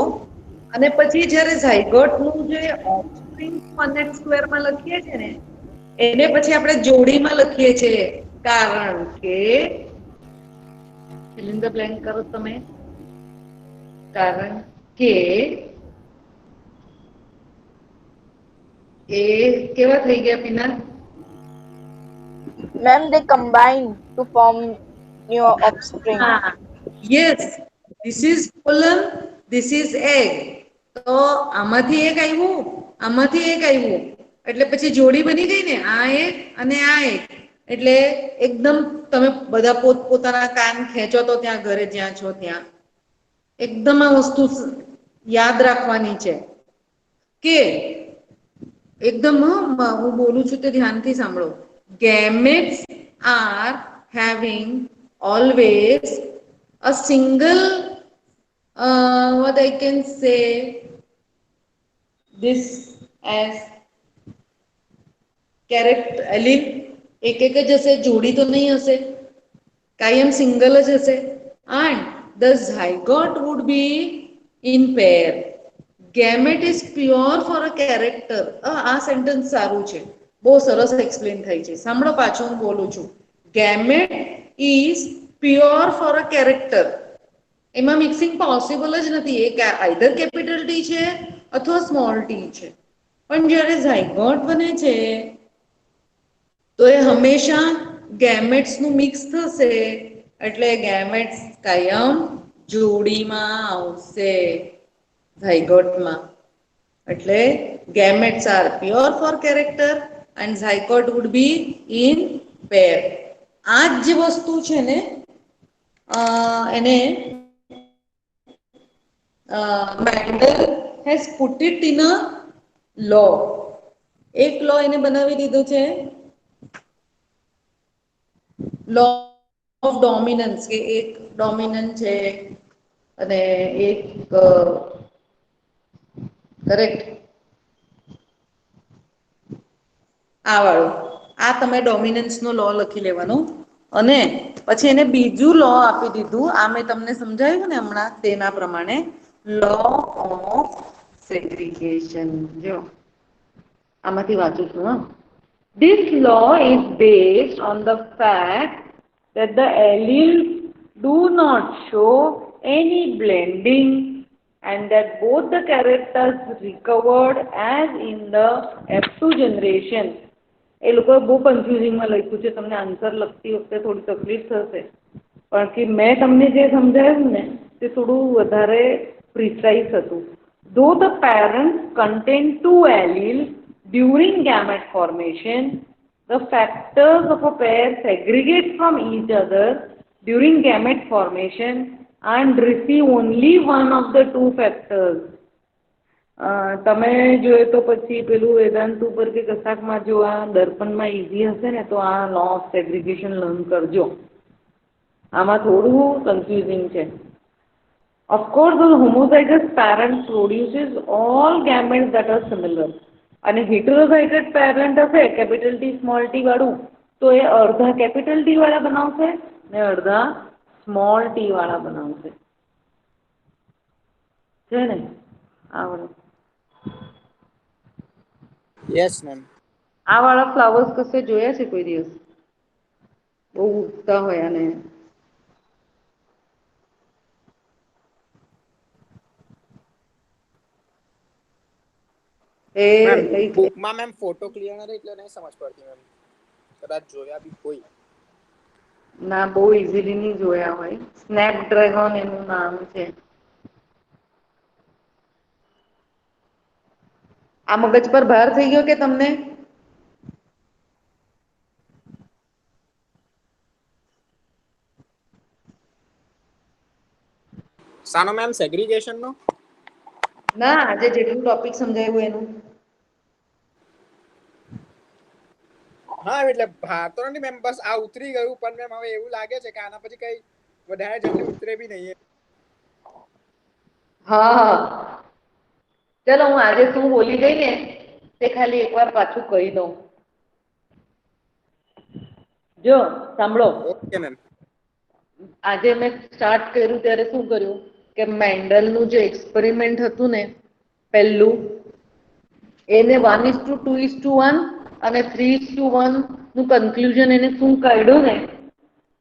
અને પછી જ્યારે ઝાયગોટનું જે ઓફસ્પ્રિંગ 1x² માં લખીએ છીએ ને એને પછી આપણે જોડીમાં લખીએ છીએ કારણ કે fill in the blank કરો તમે. કારણ કે એ કેવા થઈ ગયા Pina? Ma'am they combine to form new offspring. Yes, this is colon, this is egg. તો આમાંથી એક આવ્યું, આમાંથી એક આવ્યું, એટલે પછી જોડી બની ગઈ ને, આ એક અને આ એક. એટલે એકદમ તમે બધા પોતપોતાના કાન ખેંચો તો ત્યાં ઘરે જ્યાં છો ત્યાં એકદમ આ વસ્તુ યાદ રાખવાની છે કે એકદમ હું બોલું છું તે ધ્યાનથી સાંભળો. Gametes are having always a single what I can say this as character एलिफ एक एक જ હશે, જોડી તો નહીં હશે, કાયમ સિંગલ જ હશે. And the zygote would be in pair. Gamete is pure for a character. આ સેન્ટેન્સ સારું છે, બહુ સરસ એક્સપ્લેન થાય છે. સાંભળો પાછું હું બોલું છું. Gamete is pure for a character. એમાં મિક્સિંગ પોસિબલ જ નથી. એ આઈધર કેપિટલ ટી છે અથવા સ્મોલ ટી છે. પણ જ્યારે ઝાયગોટ બને છે તો એ હંમેશા ગેમેટ્સ નું મિક્સ થશે એટલે ગેમેટ્સ કાયમ જોડીમાં આવશે ઝાયગોટમાં. એટલે gametes are pure for character and zygote would be in pair. આ જ જે વસ્તુ છે ને એને Mendel has put it in a law. એક લો એને બનાવી દીધો છે લો ઓફ ડોમિનન્સ, કે એક ડોમિનન્ટ છે અને એક કરેક્ટ આ વાળું. આ તમે ડોમિનન્સ નો લો લખી લેવાનો અને પછી એને બીજું લો આપી દીધું. આ મેં તમને સમજાવ્યું ને હમણાં તેના પ્રમાણે લો ઓફ સેગ્રીગેશન. જો આમાંથી વાંચું છું. This law is based on the fact that the alleles do not show any blending and that both the characters recovered as in the F2 generation. એ લોકોએ બહુ કન્ફ્યુઝિંગમાં લખ્યું છે, તમને આન્સર લખતી વખતે થોડી તકલીફ થશે પણ કે મેં તમને જે સમજાવ્યું ને તે થોડું વધારે પ્રિસાઇઝ હતું. Though the parents contain two alleles during gamete formation, the factors of a pair segregate from each other during gamete formation and receive only one of the two factors. તમે જોઈએ તો પછી પેલું વેદાંત ઉપર કે કશાકમાં જો આ દર્પણમાં ઇઝી હશે ને તો આ લો ઓફ સેગ્રીગેશન લર્ન કરજો. આમાં થોડું કન્ફ્યુઝિંગ છે. Of course the homozygous parent produces all gametes that are similar. અને heterozygous parent હશે કેપિટલ ટી સ્મોલ ટી વાળું તો એ અડધા કેપિટલ ટી વાળા બનાવશે ને અડધા સ્મોલ ટી વાળા બનાવશે. છે ને આ વાળું યસ મેમ. આ વાળા ફ્લાવર્સ કશે જોયા છે કોઈ દિવસ? બહુ ઉગતા હોય અને એ મેમ કઈક બુકમાં મેમ ફોટો ક્લિયર નથી એટલે નહીં સમજ પડતી મેમ. કદાચ જોયા બી હોય. ના બહુ ઇઝીલી નહીં જોયા હોય. સ્નેપડ્રેગન એનું નામ છે. આ મગજ પર ભાર થઈ ગયો કે તમને? સાનો મેમ સેગ્રીગેશન નો? ના આજે જેટલું ટોપિક સમજાવ્યું એનું હા એટલે ભાતો નથી મેમ, બસ આ ઉતરી ગયું, પણ મેમ હવે એવું લાગે છે કે આના પછી કઈ વધારે જલ્દી ઉતરે બી નહીં. હા ચલો હું આજે શું બોલી ગઈ ને તે ખાલી એકવાર પાછું કહી દઉં. જો સાંભળો, ઓકે મેમ. આજે મેં સ્ટાર્ટ કર્યું ત્યારે શું કર્યું કે મેન્ડલનું જે એક્સપેરિમેન્ટ હતું ને પહેલું, એને 1:2:1 અને 3:1 નું કન્ક્લુઝન એને શું કાઢ્યું ને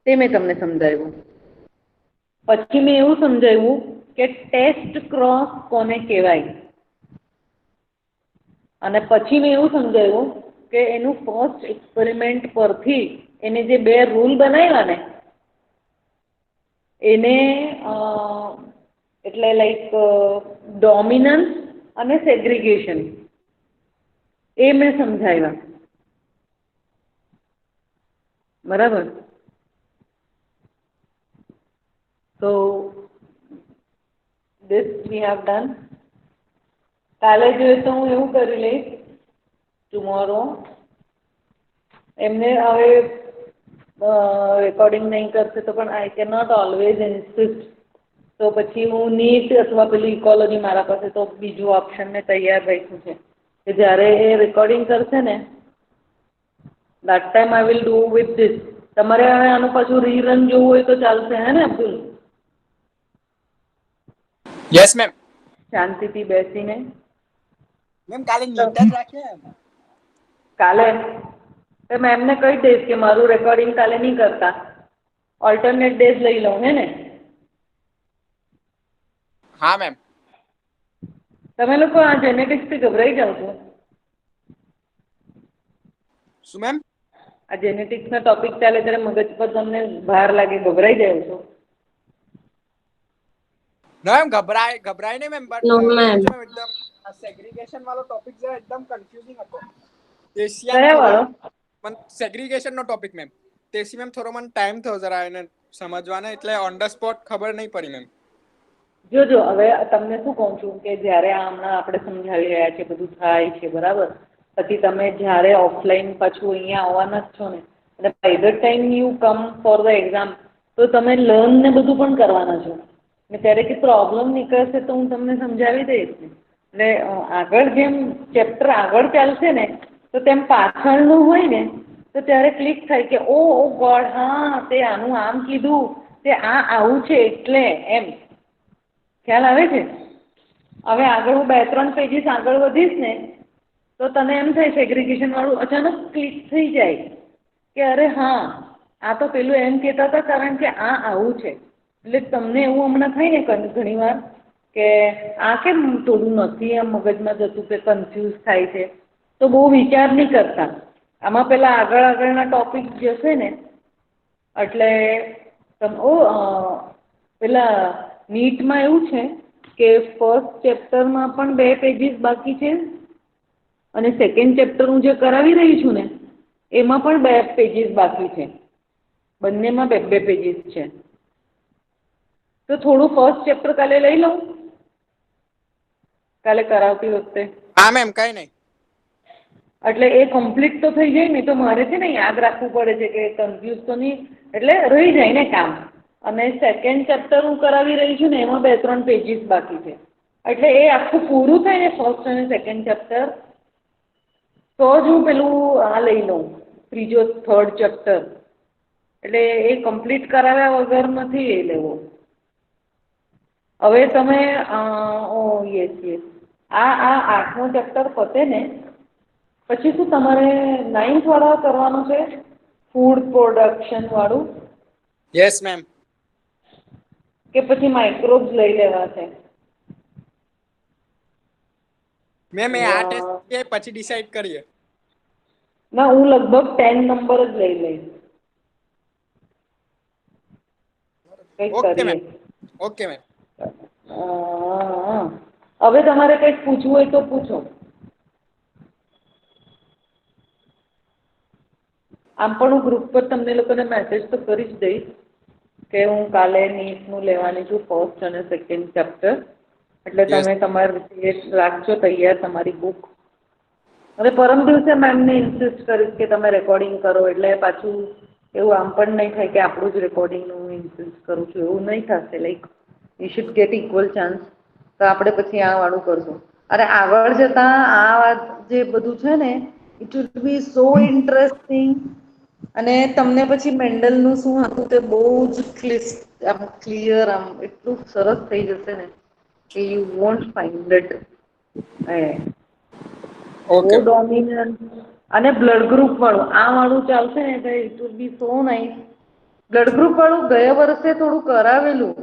તે મેં તમને સમજાવ્યું. પછી મેં એવું સમજાવ્યું કે ટેસ્ટ ક્રોસ કોને કહેવાય, અને પછી મેં એવું સમજાવ્યું કે એનું ફર્સ્ટ એક્સપેરિમેન્ટ પરથી એને જે 2 રૂલ બનાવ્યા ને એને એટલે લાઈક ડોમિનન્સ અને સેગ્રીગેશન એ મેં સમજાવ્યા. બરાબર? તો this we have done. કાલે જોઈએ તો હું એવું કરી લઈશ ટુમોરો. એમને હવે રેકોર્ડિંગ નહીં કરશે તો પણ I can not always insist. તો પછી હું નીટ અથવા પેલી ઇકોલોજી મારા પાસે તો બીજું ઓપ્શન મેં તૈયાર રાખ્યું છે કે જ્યારે એ રેકોર્ડિંગ કરશે ને that time I will do with this. તમારે હવે આનું પાછું રીરન જોવું હોય તો ચાલશે, હે ને અબ્દુલ? Yes ma'am. શાંતિથી બેસીને મેમ કાલે નીટ જ રાખીએ એમ. કાલે તો મેં એમને કહી દઈશ કે મારું રેકોર્ડિંગ કાલે નહીં કરતા, ઓલ્ટરનેટ ડેઝ લઈ લઉં, હે ને? હા મેમ. તમે લોકો આ જેનેટિક્સથી ગભરાઈ જાઓ છો? શું મેમ? આ જેનેટિક્સના ટોપિક ચાલે ત્યારે મગજ પર તમને ભાર લાગે, ગભરાઈ જાય છો? ના મેમ, ગભરાય નહીં મેમ, બટ No, ma'am. એકદમ સેગ્રીગેશન વાળો ટોપિક છે, એકદમ કન્ફ્યુઝિંગ હતો. એશિયન કયા થોડો વાળો? પણ સેગ્રીગેશન નો ટોપિક મેમ. તેસી મેમ થોડો મને ટાઈમ થયો જરા એને સમજવાને, એટલે ઓન ધ સ્પોટ ખબર નહીં પડી મેમ. જોજો હવે તમને શું કહું છું કે જ્યારે હમણાં આપણે સમજાવી રહ્યા છે બધું થાય છે બરાબર, પછી તમે જ્યારે ઓફલાઈન પાછું અહીંયા આવવાના જ છો ને અને by the time you come for the exam તો તમે લર્ન ને બધું પણ કરવાના છો ને ત્યારે કે પ્રોબ્લેમ નીકળશે તો હું તમને સમજાવી દઈશ ને. એટલે આગળ જેમ ચેપ્ટર આગળ ચાલશે ને તો તેમ પાછળનું હોય ને તો ત્યારે ક્લિક થાય કે ઓ ગોડ, હા તે આનું આમ કીધું, તે આ આવું છે એટલે એમ ખ્યાલ આવે છે. હવે આગળ હું 2-3 પેજીસ આગળ વધીશ ને તો તને એમ થાય સેગ્રીગેશન વાળું અચાનક ક્લિક થઈ જાય કે અરે હા આ તો પેલું એમ કહેતા હતા કારણ કે આ આવું છે. એટલે તમને એવું હમણાં થાય ને ઘણી વાર કે આ કેમ થોડું નથી આમ મગજમાં જતું કે કન્ફ્યુઝ થાય છે, તો બહુ વિચાર નહીં કરતા. આમાં પેલા આગળના ટોપિક જશે ને એટલે પેલા નીટમાં એવું છે કે ફર્સ્ટ ચેપ્ટરમાં પણ 2 પેજીસ બાકી છે અને સેકન્ડ ચેપ્ટર હું જે કરાવી રહી છું ને એમાં પણ 2 પેજીસ બાકી છે. બંનેમાં 2-2 પેજીસ છે. તો થોડું ફર્સ્ટ ચેપ્ટર કાલે લઈ લઉં, કાલે કરાવતી વખતે. હા મેમ, કઈ નહીં. એટલે એ કમ્પ્લીટ તો થઈ જાય ને તો મારે છે ને યાદ રાખવું પડે છે કે કન્ફ્યુઝ તો નહીં, એટલે રહી જાય ને કામ. અને સેકન્ડ ચેપ્ટર હું કરાવી રહી છું ને એમાં 2-3 પેજીસ બાકી છે. એટલે એ આખું પૂરું થાય ને ફર્સ્ટ અને સેકન્ડ ચેપ્ટર તો જ હું પેલું આ લઈ લઉં ત્રીજો થર્ડ ચેપ્ટર. એટલે એ કમ્પ્લીટ કરાવ્યા વગર નથી એ લેવો. હવે તમે યસ આ 8મો ચેપ્ટર પતે ને પછી શું તમારે 9th વાળા કરવાનું છે, ફૂડ પ્રોડક્શન વાળું? Yes ma'am. કે પછી માઇક્રોબ્સ લઈ લેવા છે? મેમ એ આ ટેસ્ટ કે પછી ડિસાઈડ કરીએ. ના, હું લગભગ 10 નંબર જ લઈ લઈશ. કંઈક ઓકે કરીએ. મેમ. Okay ma'am. હવે તમારે કંઈક પૂછવું હોય તો પૂછો. આમ પણ હું ગ્રુપ પર તમને લોકોને મેસેજ તો કરી જ દઈશ કે હું કાલે નીટનું લેવાની છું ફર્સ્ટ અને સેકન્ડ ચેપ્ટર. એટલે Yes. તમે તમારી રાખજો તૈયાર તમારી બુક હવે પરમ દિવસે મેમને ઇન્સિસ્ટ કરીશ કે તમે રેકોર્ડિંગ કરો, એટલે પાછું એવું આમ પણ નહીં થાય કે આપણું જ રેકોર્ડિંગનું હું ઇન્સિસ્ટ કરું છું, એવું નહીં થશે. Like you should gate equal chance. તો આપણે પછી આ વાળું કરશું. અને આગળ જતાં આ વાત જે બધું છે ને, it will be so interesting. અને તમને પછી મેન્ડલનું શું હતું તે બહુ જ આમ ક્લિયર, આમ એટલું સરસ થઈ જશે ને કે you want find it. Okay dominant અને બ્લડ ગ્રુપ વાળું આ વાળું ચાલશે ને તો it will be so nice. Blood group વાળું ગયા વર્ષે થોડું કરાવેલું.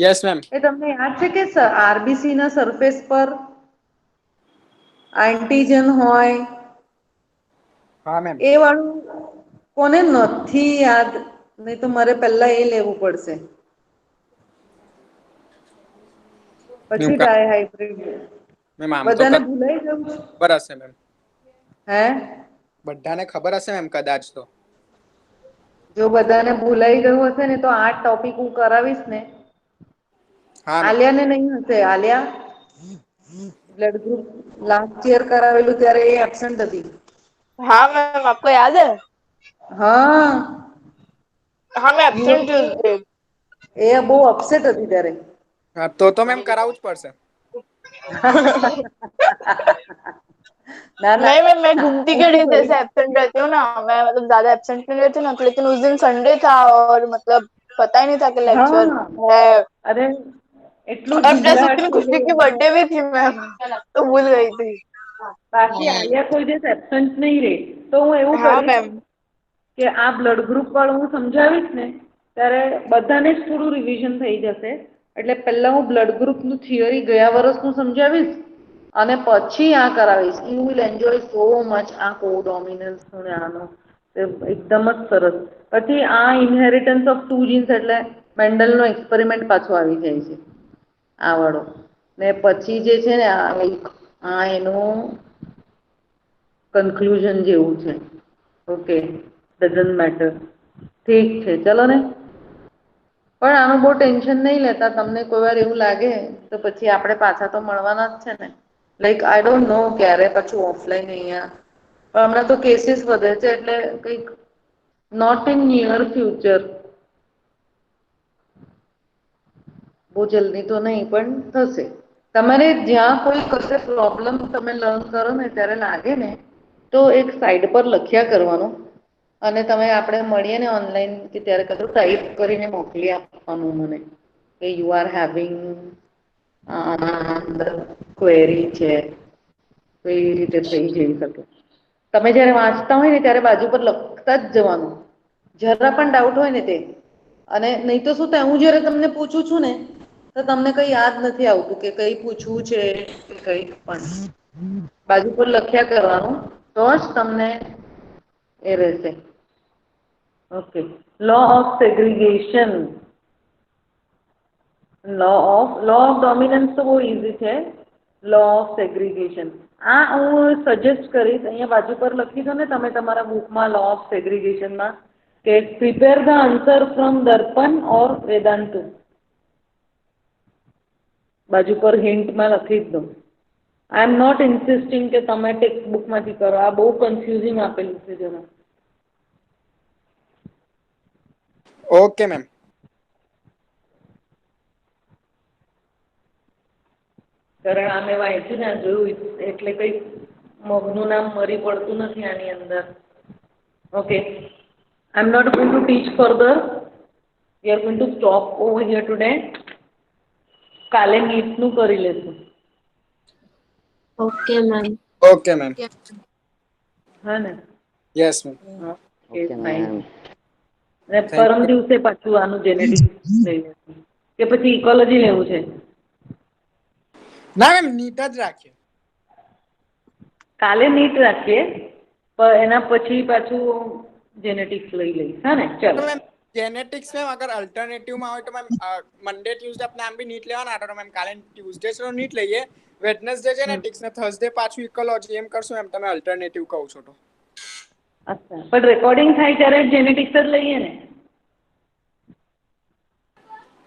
Yes ma'am. એ તમને યાદ છે કે આરબીસી ના સરફેસ પર એન્ટીજન હોય હા મેમ. એ વાળું કોને નથી યાદ? નહીં તો મારે પહેલા એ લેવું પડશે, પછી ડાય હાઇબ્રિડ. મેમ આમ તો બધાને ભૂલાઈ ગયું છે? ખબર હશે મેમ. હે બધાને ખબર હશે મેમ કદાચ તો. જો બધાને ભૂલાઈ ગયું હશે ને તો આ ટોપિક હું કરાવીશ ને. હા મેમ. આલિયા ને નહીં હશે. Alia blood group last year કરાવેલું ત્યારે એ એબસન્ટ હતી. हाँ मैम, आपको याद है? હા, हाँ मैं एब्सेंट थी उस दिन। એ બહુ અપસેટ હતી ત્યારે. હા તો મેમ કરાવવું જ પડશે. ના ના नहीं मैं घूमती के दिन जैसे एब्सेंट रहती हूँ ना, मैं मतलब ज्यादा एब्सेंट नहीं रहती ना, लेकिन उस दिन संडे था और मतलब पता ही नहीं था कि लेक्चर હા है। અરે એટલું और प्लस उस दिन खुशी की ઝીઝાટ बर्थडे भी थी मैम, तो भूल गई थी। બાકી આલિયા કોઈ દિવસ એબસન્ટ નહીં રહે. તો હું એવું हाँ કરીશ मैम। કે આ બ્લડ ગ્રુપ વાળું હું સમજાવીશ ને ત્યારે બધાને જ થોડું રિવિઝન થઈ જશે. એટલે પહેલા હું બ્લડ ગ્રુપનું થિયરી ગયા વર્ષનું સમજાવીશ અને પછી આ કરાવીશ. You will enjoy so much આ કોડોમિનન્સનું ને આનું. એકદમ જ સરસ. પછી આ ઇનહેરિટન્સ ઓફ ટુ જીન્સ એટલે મેન્ડલનો એક્સપેરિમેન્ટ પાછો આવી જાય છે આ વાળો. ને પછી જે છે ને આ એનું કન્ક્લુઝન જેવું છે. Okay, doesn't matter. ઠીક છે, ચલો ને. પણ આનું બહુ ટેન્શન નહીં લેતા. તમને કોઈ વાર એવું લાગે તો પછી આપણે પાછા તો મળવાના જ છે ને. લાઈક આઈ ડોન્ટ નો ક્યારે પાછું ઓફલાઈન અહીંયા, પણ હમણાં તો કેસીસ વધે છે એટલે કંઈક નોટ ઇન નિયર ફ્યુચર. બહુ જલ્દી તો નહીં પણ થશે. તમારે જ્યાં કોઈ કશે પ્રોબ્લેમ તમે લર્ન કરો ને ત્યારે લાગે ને તો એક સાઈડ પર લખ્યા કરવાનું અને તમે આપણે મળીએ ને ઓનલાઈન કે ત્યારે કશું ટાઈપ કરીને મોકલી આપવાનું મને કે યુ આર હેવિંગ અંદર ક્વેરી છે. તો એવી રીતે થઈ જઈ શકે. તમે જ્યારે વાંચતા હોય ને ત્યારે બાજુ પર લખતા જ જવાનું, જરા પણ ડાઉટ હોય ને તે. અને નહીં તો શું થાય, હું જ્યારે તમને પૂછું છું ને તો તમને કંઈ યાદ નથી આવતું કે કંઈ પૂછવું છે કે કંઈ પણ. બાજુ પર લખ્યા કરવાનું તો જ તમને એ રહેશે. Okay, law of segregation. Law of dominance તો બહુ ઇઝી છે. લો ઓફ સેગ્રીગેશન આ હું સજેસ્ટ કરીશ. અહીંયા બાજુ પર લખી દો ને તમે તમારા બુકમાં લો ઓફ સેગ્રીગેશનમાં કે પ્રિપેર ધ આન્સર ફ્રોમ દર્પણ ઓર વેદાંતુ. બાજુ પર હિન્ટમાં લખી જ દો. આઈ એમ નોટ ઇન્સિસ્ટિંગ કે તમે ટેક્સ્ટ બુકમાંથી કરો. આ બહુ કન્ફ્યુઝિંગ આપેલું છે જરા. Okay ma'am. કારણ આ મેં વાંચ્યું ને જોયું એટલે કંઈ મગનું નામ મરી પડતું નથી આની અંદર. Okay, I am not going to teach further. We are going to stop over here today. કાલે નીટનું કરી લેશું. Okay ma'am. Okay ma'am. હા ને? Yes ma'am. Okay fine. અને પરમ દિવસે પાછું આનું જેનેટિક્સ લઈ લેશું કે પછી ઇકોલોજી લેવું છે? ના મેમ, નીટ જ રાખીએ. કાલે નીટ રાખીએ પણ એના પછી પાછું જેનેટિક્સ લઈ લઈશ. હા ને? તો ચાલો. મેમ જેનેટિક્સ મેમ અગર અલ્ટરનેટિવમાં હોય તો મેમ મંડે ટ્યુઝડે આપણે આમ બી નીટ લેવાના હતા તો મેમ કાલે ટ્યુઝડે નો નીટ લઈએ, વેડનેસડે જેનેટિક્સ ને થર્સડે પાછું ઇકોલોજી એમ કરશું એમ તમે અલ્ટરનેટિવ કહો છો તો. અચ્છા, પણ રેકોર્ડિંગ થાય ત્યારે જેનેટિક્સ જ લઈએ ને?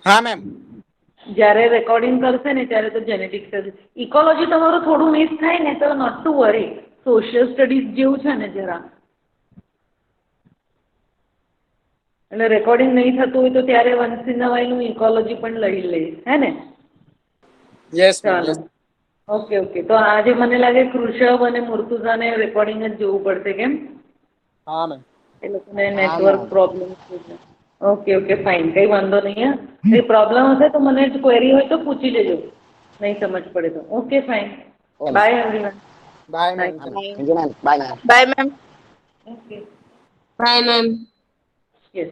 હા મેમ. જ્યારે રેકોર્ડિંગ કરશે ને ત્યારે તો જેનેટિક્સ જ. ઇકોલોજી તમારું થોડું મિસ થાય ને તો not to worry. Social studies જેવું છે ને જરા, એટલે રેકોર્ડિંગ નહીં થતું હોય તો ત્યારે વન્સ ઇન અ વાઇલ હું ઇકોલોજી પણ લઈ લઈશ, હે ને? યસ મેમ, ચાલો, યસ. Okay okay. તો આજે મને લાગે કૃષભ અને મુર્તુઝાને રેકોર્ડિંગ જ જોવું પડશે, કેમ? હા મેમ. એ લોકોને નેટવર્ક પ્રોબ્લેમ છે. ઓકે ઓકે ફાઇન, કંઈ વાંધો નહીં. હા, કંઈ પ્રોબ્લેમ હશે તો મને ક્વેરી હોય તો પૂછી લેજો, નહીં સમજ પડે તો. Okay fine, bye everyone. Bye ma'am. Bye ma'am. Okay, bye ma'am. Yes.